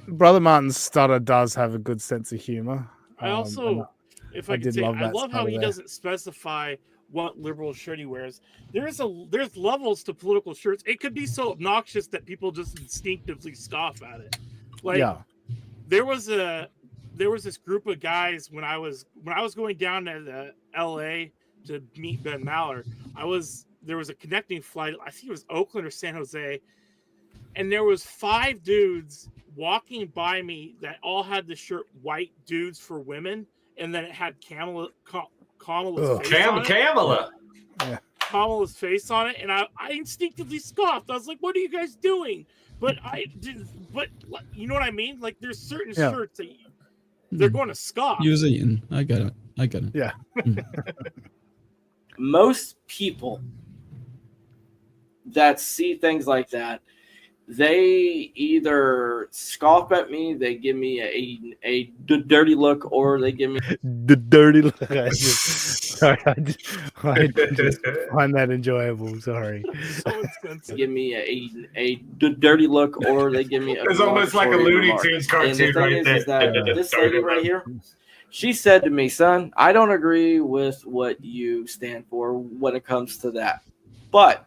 Brother Martin's stutter does have a good sense of humor. I also, if I could say, I love how he doesn't specify what liberal shirt he wears. There's levels to political shirts. It could be so obnoxious that people just instinctively scoff at it. Like, there was this group of guys when I was going down to LA to meet Ben Maller. There was a connecting flight. I think it was Oakland or San Jose, and there was 5 dudes walking by me that all had the shirt "White Dudes for Women," and then it had Kamala's face on it. Kamala's face on it, and I instinctively scoffed. I was like, "What are you guys doing?" But you know what I mean? Like, there's certain shirts that they're going to scoff. You was eating. I get it. Yeah. Most people that see things like that, they either scoff at me, they give me a dirty look, or they give me the dirty look. I just find that enjoyable. Sorry. So expensive. Give me a dirty look, or they give me a It's almost like a Looney remark. Tunes And the cartoon thing right there. is that this lady right here, she said to me, son, I don't agree with what you stand for when it comes to that. But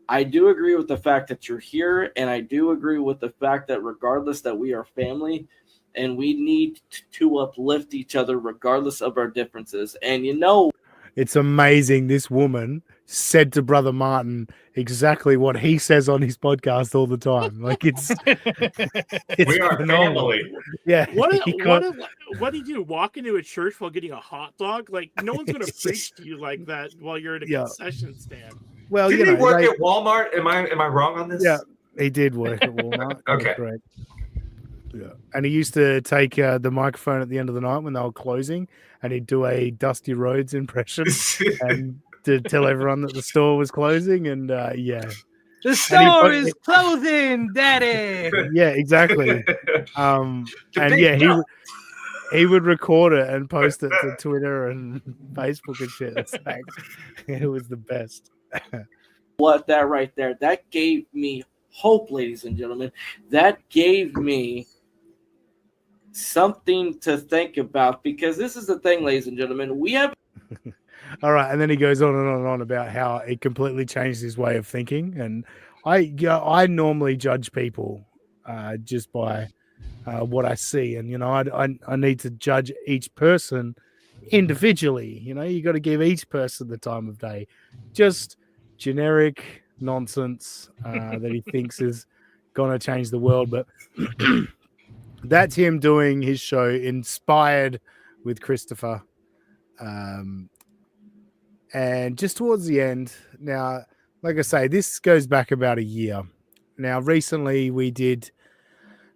I do agree with the fact that you're here, and I do agree with the fact that regardless that we are family, and we need to uplift each other regardless of our differences. And you know, it's amazing. This woman said to Brother Martin exactly what he says on his podcast all the time. Like it's we are phenomenal. family. Yeah. What do you do? Walk into a church while getting a hot dog? Like no one's gonna preach to you like that while you're at a concession stand. Well, did he work at Walmart? Am I wrong on this? Yeah, he did work at Walmart. Okay. Correct. Yeah, and he used to take the microphone at the end of the night when they were closing, and he'd do a Dusty Rhodes impression and to tell everyone that the store was closing. And yeah, the store is closing, Daddy. Yeah, exactly. And yeah, he would record it and post it to Twitter and Facebook and shit. It's like, it was the best. what that right there, that gave me hope, ladies and gentlemen. That gave me something to think about, because this is the thing, ladies and gentlemen, we have all right, and then he goes on and on and on about how it completely changed his way of thinking. And I normally judge people just by what I see, and I need to judge each person individually. You got to give each person the time of day. Just generic nonsense that he thinks is gonna change the world, but that's him doing his show inspired with Christopher. And just towards the end, now, like I say, this goes back about a year. Now, recently we did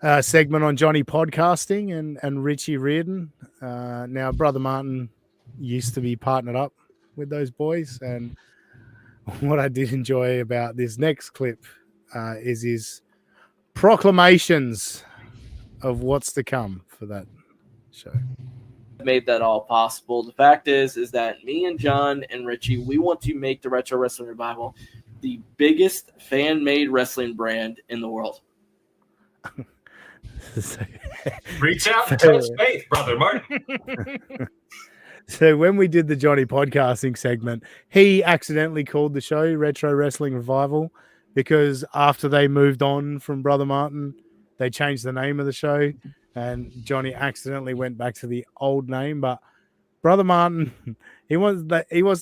a segment on Johnny podcasting and Richie Reardon. Now, Brother Martin used to be partnered up with those boys, and what I did enjoy about this next clip is his proclamations of what's to come for that show. Made that all possible. The fact is that me and John and Richie, we want to make the Retro Wrestling Revival the biggest fan-made wrestling brand in the world. Reach out and touch faith, Brother Martin. So when we did the Johnny podcasting segment, he accidentally called the show Retro Wrestling Revival because after they moved on from Brother Martin, they changed the name of the show, and Johnny accidentally went back to the old name. But Brother Martin, he wants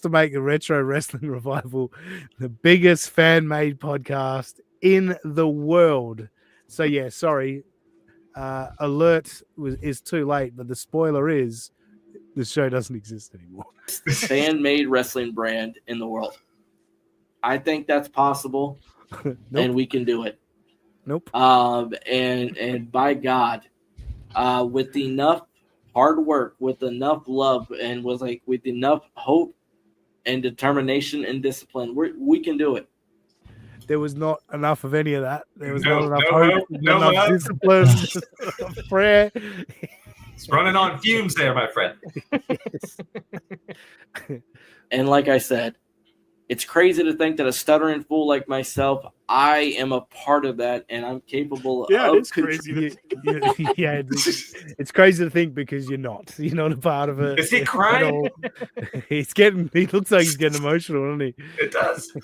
to make the Retro Wrestling Revival the biggest fan-made podcast in the world. So yeah, sorry, alert is too late, but the spoiler is the show doesn't exist anymore. Fan-made wrestling brand in the world. I think that's possible, and we can do it. Nope. And by God, with enough hard work, with enough love, and with enough hope and determination and discipline, we can do it. There was not enough of any of that. There was not enough hope, not enough discipline, enough prayer. It's running on fumes there, my friend. And like I said, it's crazy to think that a stuttering fool like myself, I am a part of that, and I'm capable of. It's crazy. Yeah, it's crazy to think because you're not. You're not a part of it. Is he crying? He looks like he's getting emotional, doesn't he? It does.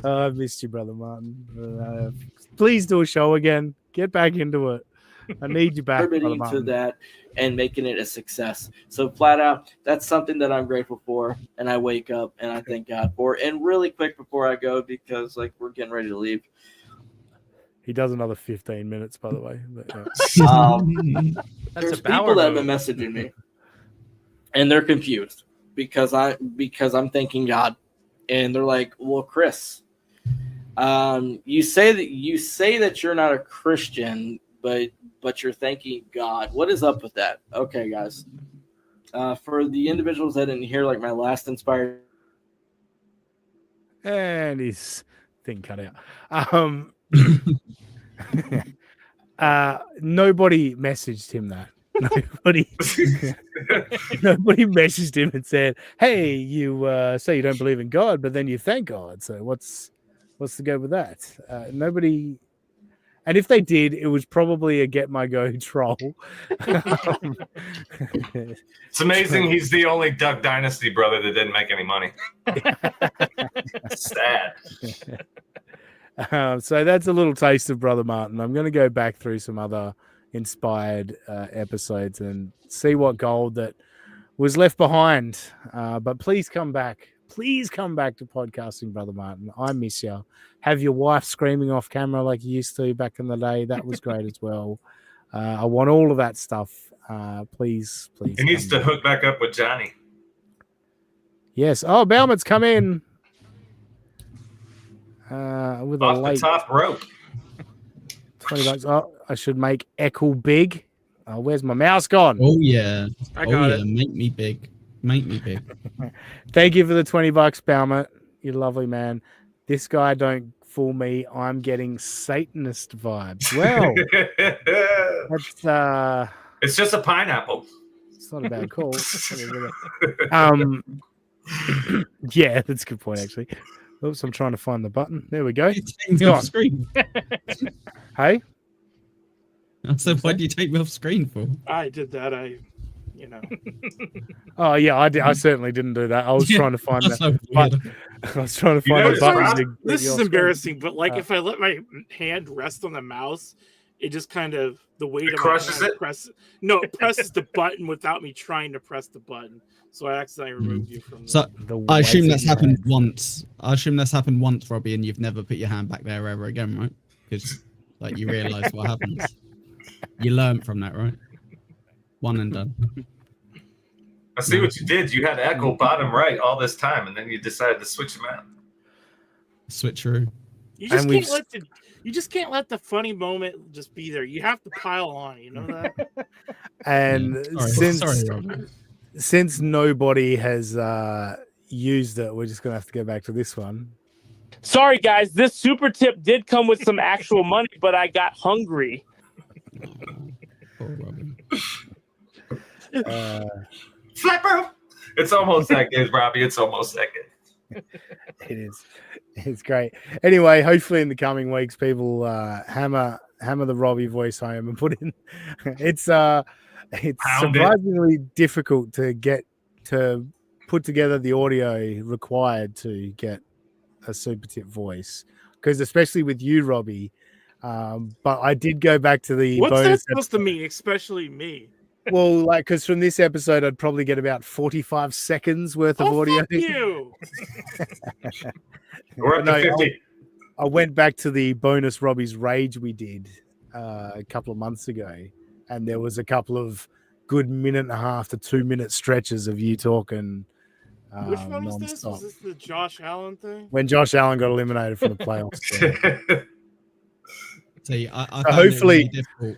I missed you, Brother Martin. Please do a show again. Get back into it. I need you back, Brother Martin. To that and making it a success. So flat out, that's something that I'm grateful for, and I wake up and I thank God for. And really quick before I go, because we're getting ready to leave. He does another 15 minutes, by the way. But, there's people that have been messaging me, and they're confused because I'm thanking God, and they're like, "Well, Chris, you say that you're not a Christian, but you're thanking God. What is up with that?" Okay, guys. For the individuals that didn't hear, my last inspired, and his thing cut out. Nobody messaged him that. Nobody messaged him and said, "Hey, you say you don't believe in God, but then you thank God. So what's the go with that?" Nobody. And if they did, it was probably a get my go troll. It's amazing he's the only Duck Dynasty brother that didn't make any money. Sad. So that's a little taste of Brother Martin. I'm going to go back through some other inspired episodes and see what gold that was left behind. But please come back. Please come back to podcasting, Brother Martin. I miss you. Have your wife screaming off camera like you used to back in the day. That was great as well. I want all of that stuff. Please. He needs to hook back up with Johnny. Yes. Oh, Bellman's come in. With off a late the top rope. $20. Oh, I should make Echo big. Oh, where's my mouse gone? Oh yeah. I got it. Make me big. Make me big. Thank you for the $20, Balmer. You lovely man. This guy don't fool me. I'm getting Satanist vibes. Well, that's it's just a pineapple. It's not a bad call. Yeah, that's a good point actually. Oops, I'm trying to find the button. There we go. It's off screen. Hey? I said, why do you take me off screen for? I did that. Oh yeah, I certainly didn't do that. I was trying to find that. So I was trying to find the button. This is embarrassing, but like if I let my hand rest on the mouse, it just kind of the weight of crushes my hand it. it presses the button without me trying to press the button. So I accidentally removed you from. So I assume that's happened once. I assume that's happened once, Robbie, and you've never put your hand back there ever again, right? Because like you realise what happens. You learn from that, right? One and done. I see what you did. You had Echo bottom right all this time, and then you decided to switch them out. Switcheroo. You just can't let the funny moment just be there. You have to pile on. You know that. And since nobody has used it, we're just gonna have to go back to this one. Sorry, guys. This super tip did come with some actual money, but I got hungry. Flapper. It's almost that good, Robbie. It's almost that good. It is. It's great. Anyway, hopefully in the coming weeks, people hammer the Robbie voice home and put in. It's surprisingly difficult to get to put together the audio required to get a super tip voice, because especially with you, Robbie. But I did go back to the What's bonus that supposed to mean, especially me? Well, like, because from this episode, I'd probably get about 45 seconds worth of audio. Fuck you. We're up to 50. I went back to the bonus Robbie's Rage we did a couple of months ago, and there was a couple of good 1.5 to 2 minute stretches of you talking. Which one was this? Was this the Josh Allen thing? When Josh Allen got eliminated from the playoffs. See, I so hopefully, it really difficult.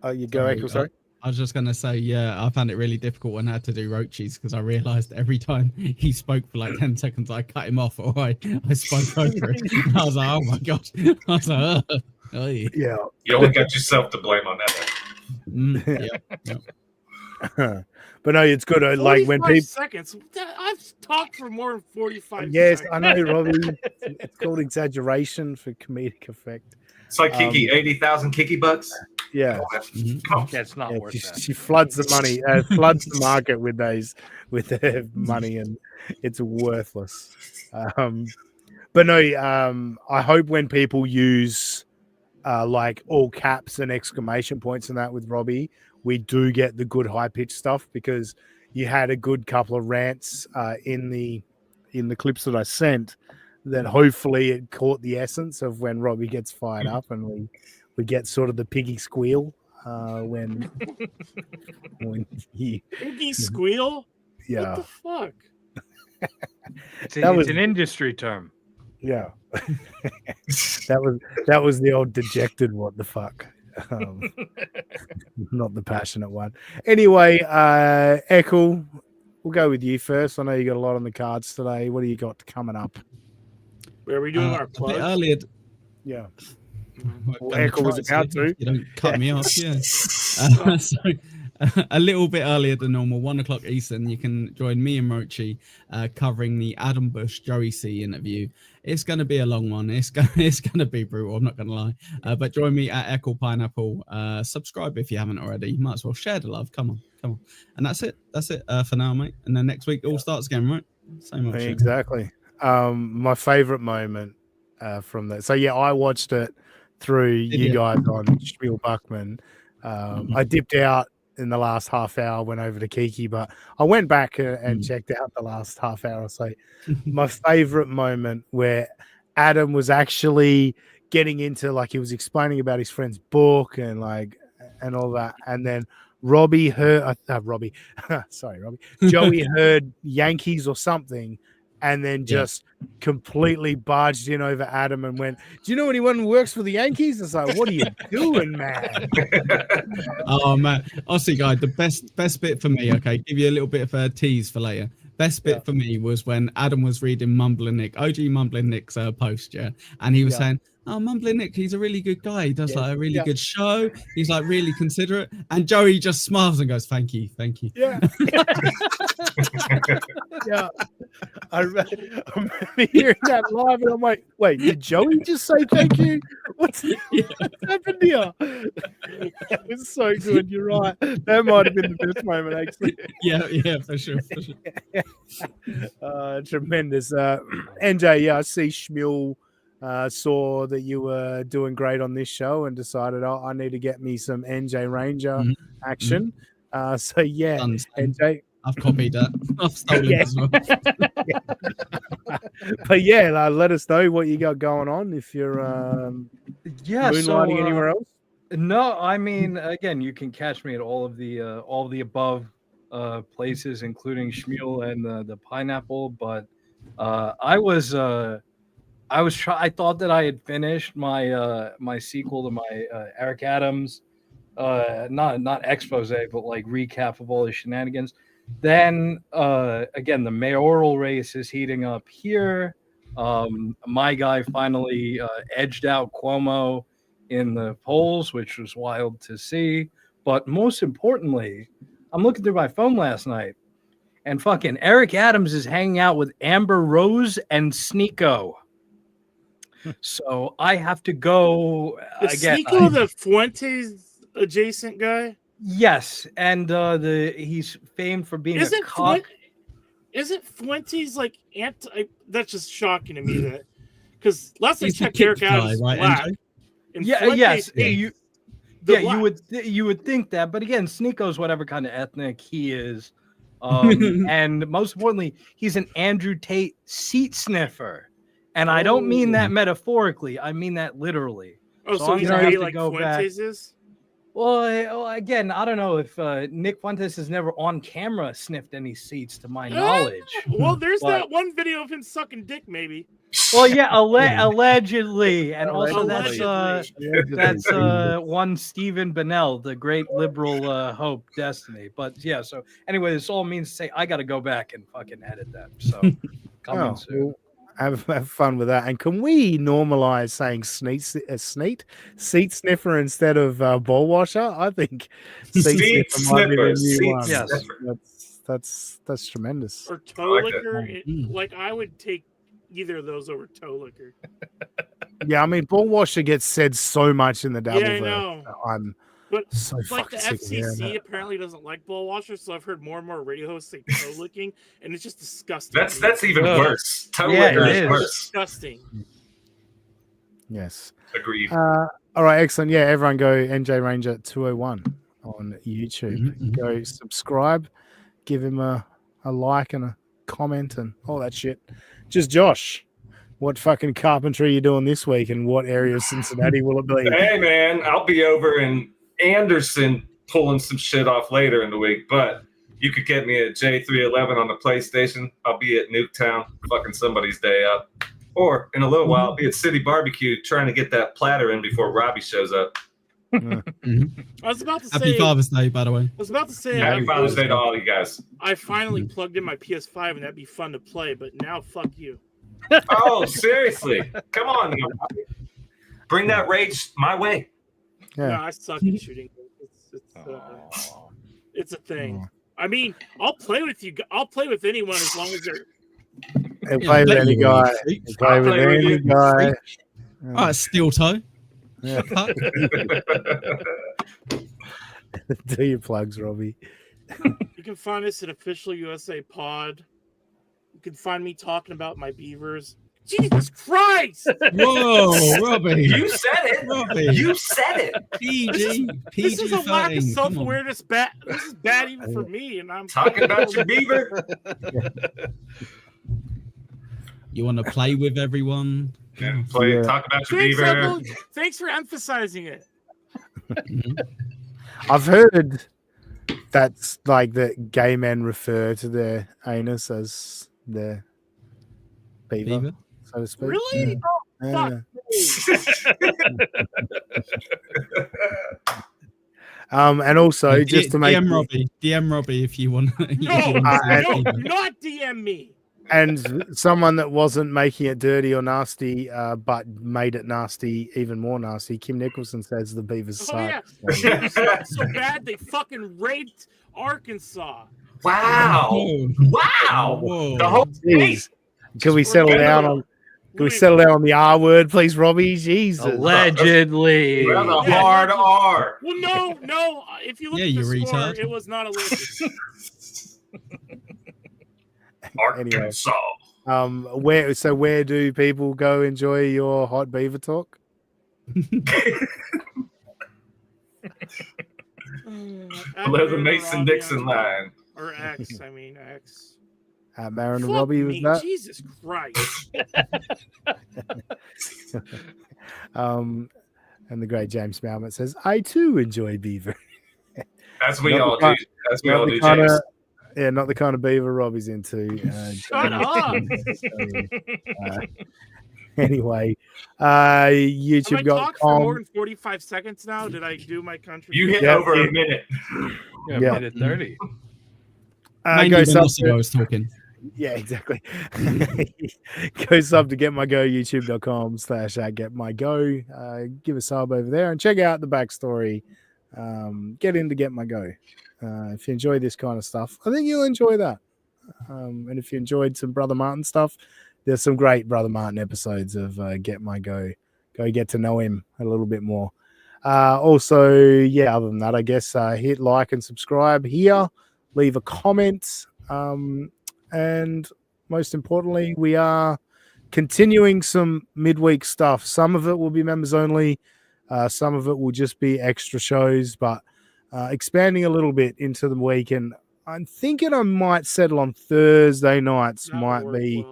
Oh, you go, Echo, sorry. I was just going to say, yeah, I found it really difficult when I had to do Roachies because I realized every time he spoke for like 10 seconds, I cut him off or I spoke over it. And I was like, oh my gosh. I was like, oh. Yeah. You only got yourself to blame on that. Yeah. But no, it's good. Like when people. Seconds. I've talked for more than 45 Yes, seconds. I know, Robbie. It's called exaggeration for comedic effect. It's like Kiki, 80,000 Kiki bucks. Yeah, That's not worth that. She floods the money, floods the market with their money, and it's worthless. But no, I hope when people use like all caps and exclamation points and that with Robbie, we do get the good high pitched stuff, because you had a good couple of rants in the clips that I sent. That hopefully it caught the essence of when Robbie gets fired up, and we get sort of the piggy squeal when he Piggy squeal? Yeah. What the fuck? It's an industry term. Yeah. that was the old dejected what the fuck. Not the passionate one. Anyway, Echo, we'll go with you first. I know you got a lot on the cards today. What do you got coming up? Are we doing our a plugs? bit earlier. Yeah. Well, Echo was about to. You don't cut me off, yeah. So, a little bit earlier than normal, 1 o'clock Eastern, you can join me and Mochi covering the Adam Bush Joey C interview. It's going to be a long one. It's going to be brutal. I'm not going to lie. But join me at Echo Pineapple. Subscribe if you haven't already. You might as well share the love. Come on. And that's it. That's it for now, mate. And then next week it all starts again, right? Same old shit. Exactly. My favorite moment from that. So yeah, I watched it through you guys on Spiel Buckman. I dipped out in the last half hour, went over to Kiki, but I went back and checked out the last half hour or so. My favorite moment where Adam was actually getting into, like, he was explaining about his friend's book and all that, and then Joey heard Yankees or something, and then just completely barged in over Adam and went, "Do you know anyone who works for the Yankees?" It's like, what are you doing, man? Oh man, honestly, guys, the best bit for me. Okay, give you a little bit of a tease for later. Best bit for me was when Adam was reading Mumbling Nick, OG Mumbling Nick's post, and he was saying, "Oh, Mumbling Nick, he's a really good guy. He does like a really good show. He's like really considerate." And Joey just smiles and goes, "Thank you." Yeah. Yeah. I remember hearing that live, and I'm like, "Wait, did Joey just say thank you? What's happened here?" That was so good. You're right. That might have been the best moment, actually. Yeah, for sure. Tremendous. NJ, I see Shmuel saw that you were doing great on this show and decided, I need to get me some NJ Ranger action. So yeah, NJ. I've copied that. I've stolen it as well. But yeah, let us know what you got going on if you're moonlighting anywhere else. No, I mean, again, you can catch me at all of the above places, including Shmuel and the Pineapple. But I thought that I had finished my sequel to my Eric Adams, not expose, but like recap of all the shenanigans. Then again, the mayoral race is heating up here. My guy finally edged out Cuomo in the polls, which was wild to see. But most importantly, I'm looking through my phone last night, and fucking Eric Adams is hanging out with Amber Rose and Sneeko. So I have to go again. Sneeko the Fuentes adjacent guy? Yes, and he's famed for being a cock. Isn't Fuentes like anti? That's just shocking to me. That because last I checked, Eric Adams right, black. Yes, you would think that, but again, Sneeko's whatever kind of ethnic he is, and most importantly, he's an Andrew Tate seat sniffer, and I don't mean that metaphorically. I mean that literally. Oh, so he's gonna be like Fuentes is. Well, again, I don't know if Nick Fuentes has never on camera sniffed any seats, to my knowledge. Well, there's that one video of him sucking dick, maybe. Well, yeah, allegedly, and also that's one Stephen Bennell, the great liberal hope destiny. But yeah, so anyway, this all means to say I got to go back and fucking edit that. So coming soon. Have fun with that. And can we normalize saying seat sniffer instead of ball washer? I think seat sniffer might be the new one. Yes. That's tremendous. Or toe liquor. Like I would take either of those over toe liquor. Yeah, I mean, ball washer gets said so much in the double. Yeah, I know. I'm But so like the fucking sick of hearing FCC that. apparently doesn't like ball washers, so I've heard more and more radio hosts say toe licking, and it's just disgusting. That's even worse. Toe liquor is worse. Disgusting. Yes. Agreed. All right, excellent. Yeah, everyone go NJ Ranger 201 on YouTube. Go subscribe, give him a like and a comment and all that shit. Just Josh, what fucking carpentry are you doing this week, and what area of Cincinnati will it be? Hey man, I'll be over in Anderson pulling some shit off later in the week, but you could get me at J311 on the PlayStation. I'll be at Nuketown, fucking somebody's day up. Or in a little while, I'll be at City Barbecue trying to get that platter in before Robbie shows up. I was about to say Happy Father's Day, by the way. I was about to say Happy Father's Day to all you guys. I finally plugged in my PS5 and that'd be fun to play, but now fuck you. Oh, seriously. Come on now, Robbie. Bring that rage my way. No, I suck at shooting. It's a thing. I mean, I'll play with you. I'll play with anyone as long as they're. Play with any guy. Play with any guy. All right, steel toe. Yeah. Do your plugs, Robbie. You can find us at Official USA Pod. You can find me talking about my beavers. Jesus Christ! Whoa, Robbie! You said it. Robbie. You said it. PG. This is a lack of self-awareness. This is bad even for me, and I'm talking about your beaver. You want to play with everyone? Talk about your Thanks, beaver. Uncle. Thanks for emphasizing it. I've heard that's like that gay men refer to their anus as their beaver, so to speak. Really? Yeah. Oh, And also just to make DM Robbie if you want. No, not DM me. And someone that wasn't making it dirty or nasty, but made it nasty, even more nasty. Kim Nicholson says the beavers suck. Yeah, Beavers suck so bad they fucking raped Arkansas. Wow! Wow! Whoa. The whole Jeez. Can we settle down on? Can we settle down on the R word, please, Robbie? Jesus. Allegedly. Well, the hard R. Well, no. If you look at the score, it was not alleged. Arkansas. Where do people go enjoy your hot beaver talk? Below the Mason-Dixon line. Or X, I mean X. Marin and Robbie was that. Jesus Christ. And the great James Malmet says, I too enjoy beaver. As we all do. As we all do, James. Yeah, not the kind of beaver Robbie's into. Shut up. Anyway, Have I YouTube talked for more than 45 seconds now? Did I do my country? You hit over a minute. Yeah, Yeah. minute 30. Go sub I was talking. Yeah, exactly. Go sub to Get My Go, youtube.com/getmygo. Give a sub over there and check out the backstory. Get into Get My Go. If you enjoy this kind of stuff, I think you'll enjoy that. And if you enjoyed some Brother Martin stuff, there's some great Brother Martin episodes of Get My Go. Go get to know him a little bit more. Also, other than that, I guess hit like and subscribe here. Leave a comment. And most importantly, we are continuing some midweek stuff. Some of it will be members only. Some of it will just be extra shows, but expanding a little bit into the week. And I'm thinking I might settle on Thursday nights. Might be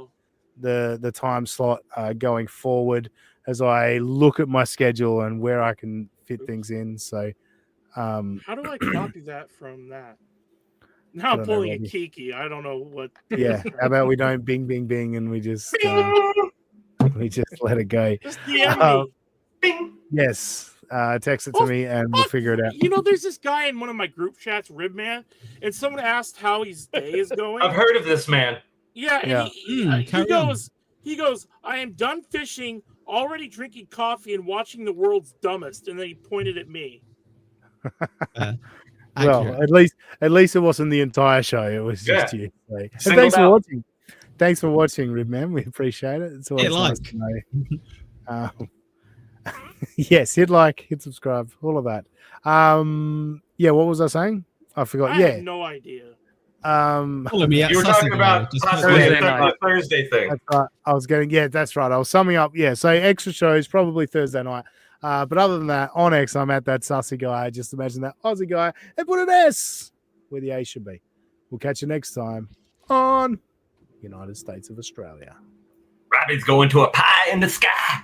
the time slot going forward as I look at my schedule and where I can fit things in. So, how do I copy that from that? Now I'm pulling a Kiki. I don't know what. Yeah, how about we don't bing, bing, bing, and we just let it go. Just DM me. Bing. Yes, text it to me and we'll figure it out. You know, there's this guy in one of my group chats, Ribman, and someone asked how his day is going. I've heard of this man. Yeah, and he goes, I am done fishing, already drinking coffee, and watching The World's Dumbest, and then he pointed at me. Well, at least it wasn't the entire show. It was just you. So. And thanks for watching. Thanks for watching, Ribman. We appreciate it. It's always nice to know. Yes, hit like, hit subscribe, all of that. What was I saying? I forgot. I have no idea. You were talking about the Thursday thing. That's right. I was getting, that's right. I was summing up. Yeah, so extra shows probably Thursday night. But other than that, on X, I'm at that sussy guy. Just imagine that Aussie guy and put an S where the A should be. We'll catch you next time on United States of Australia. Rabbit's going to a pie in the sky.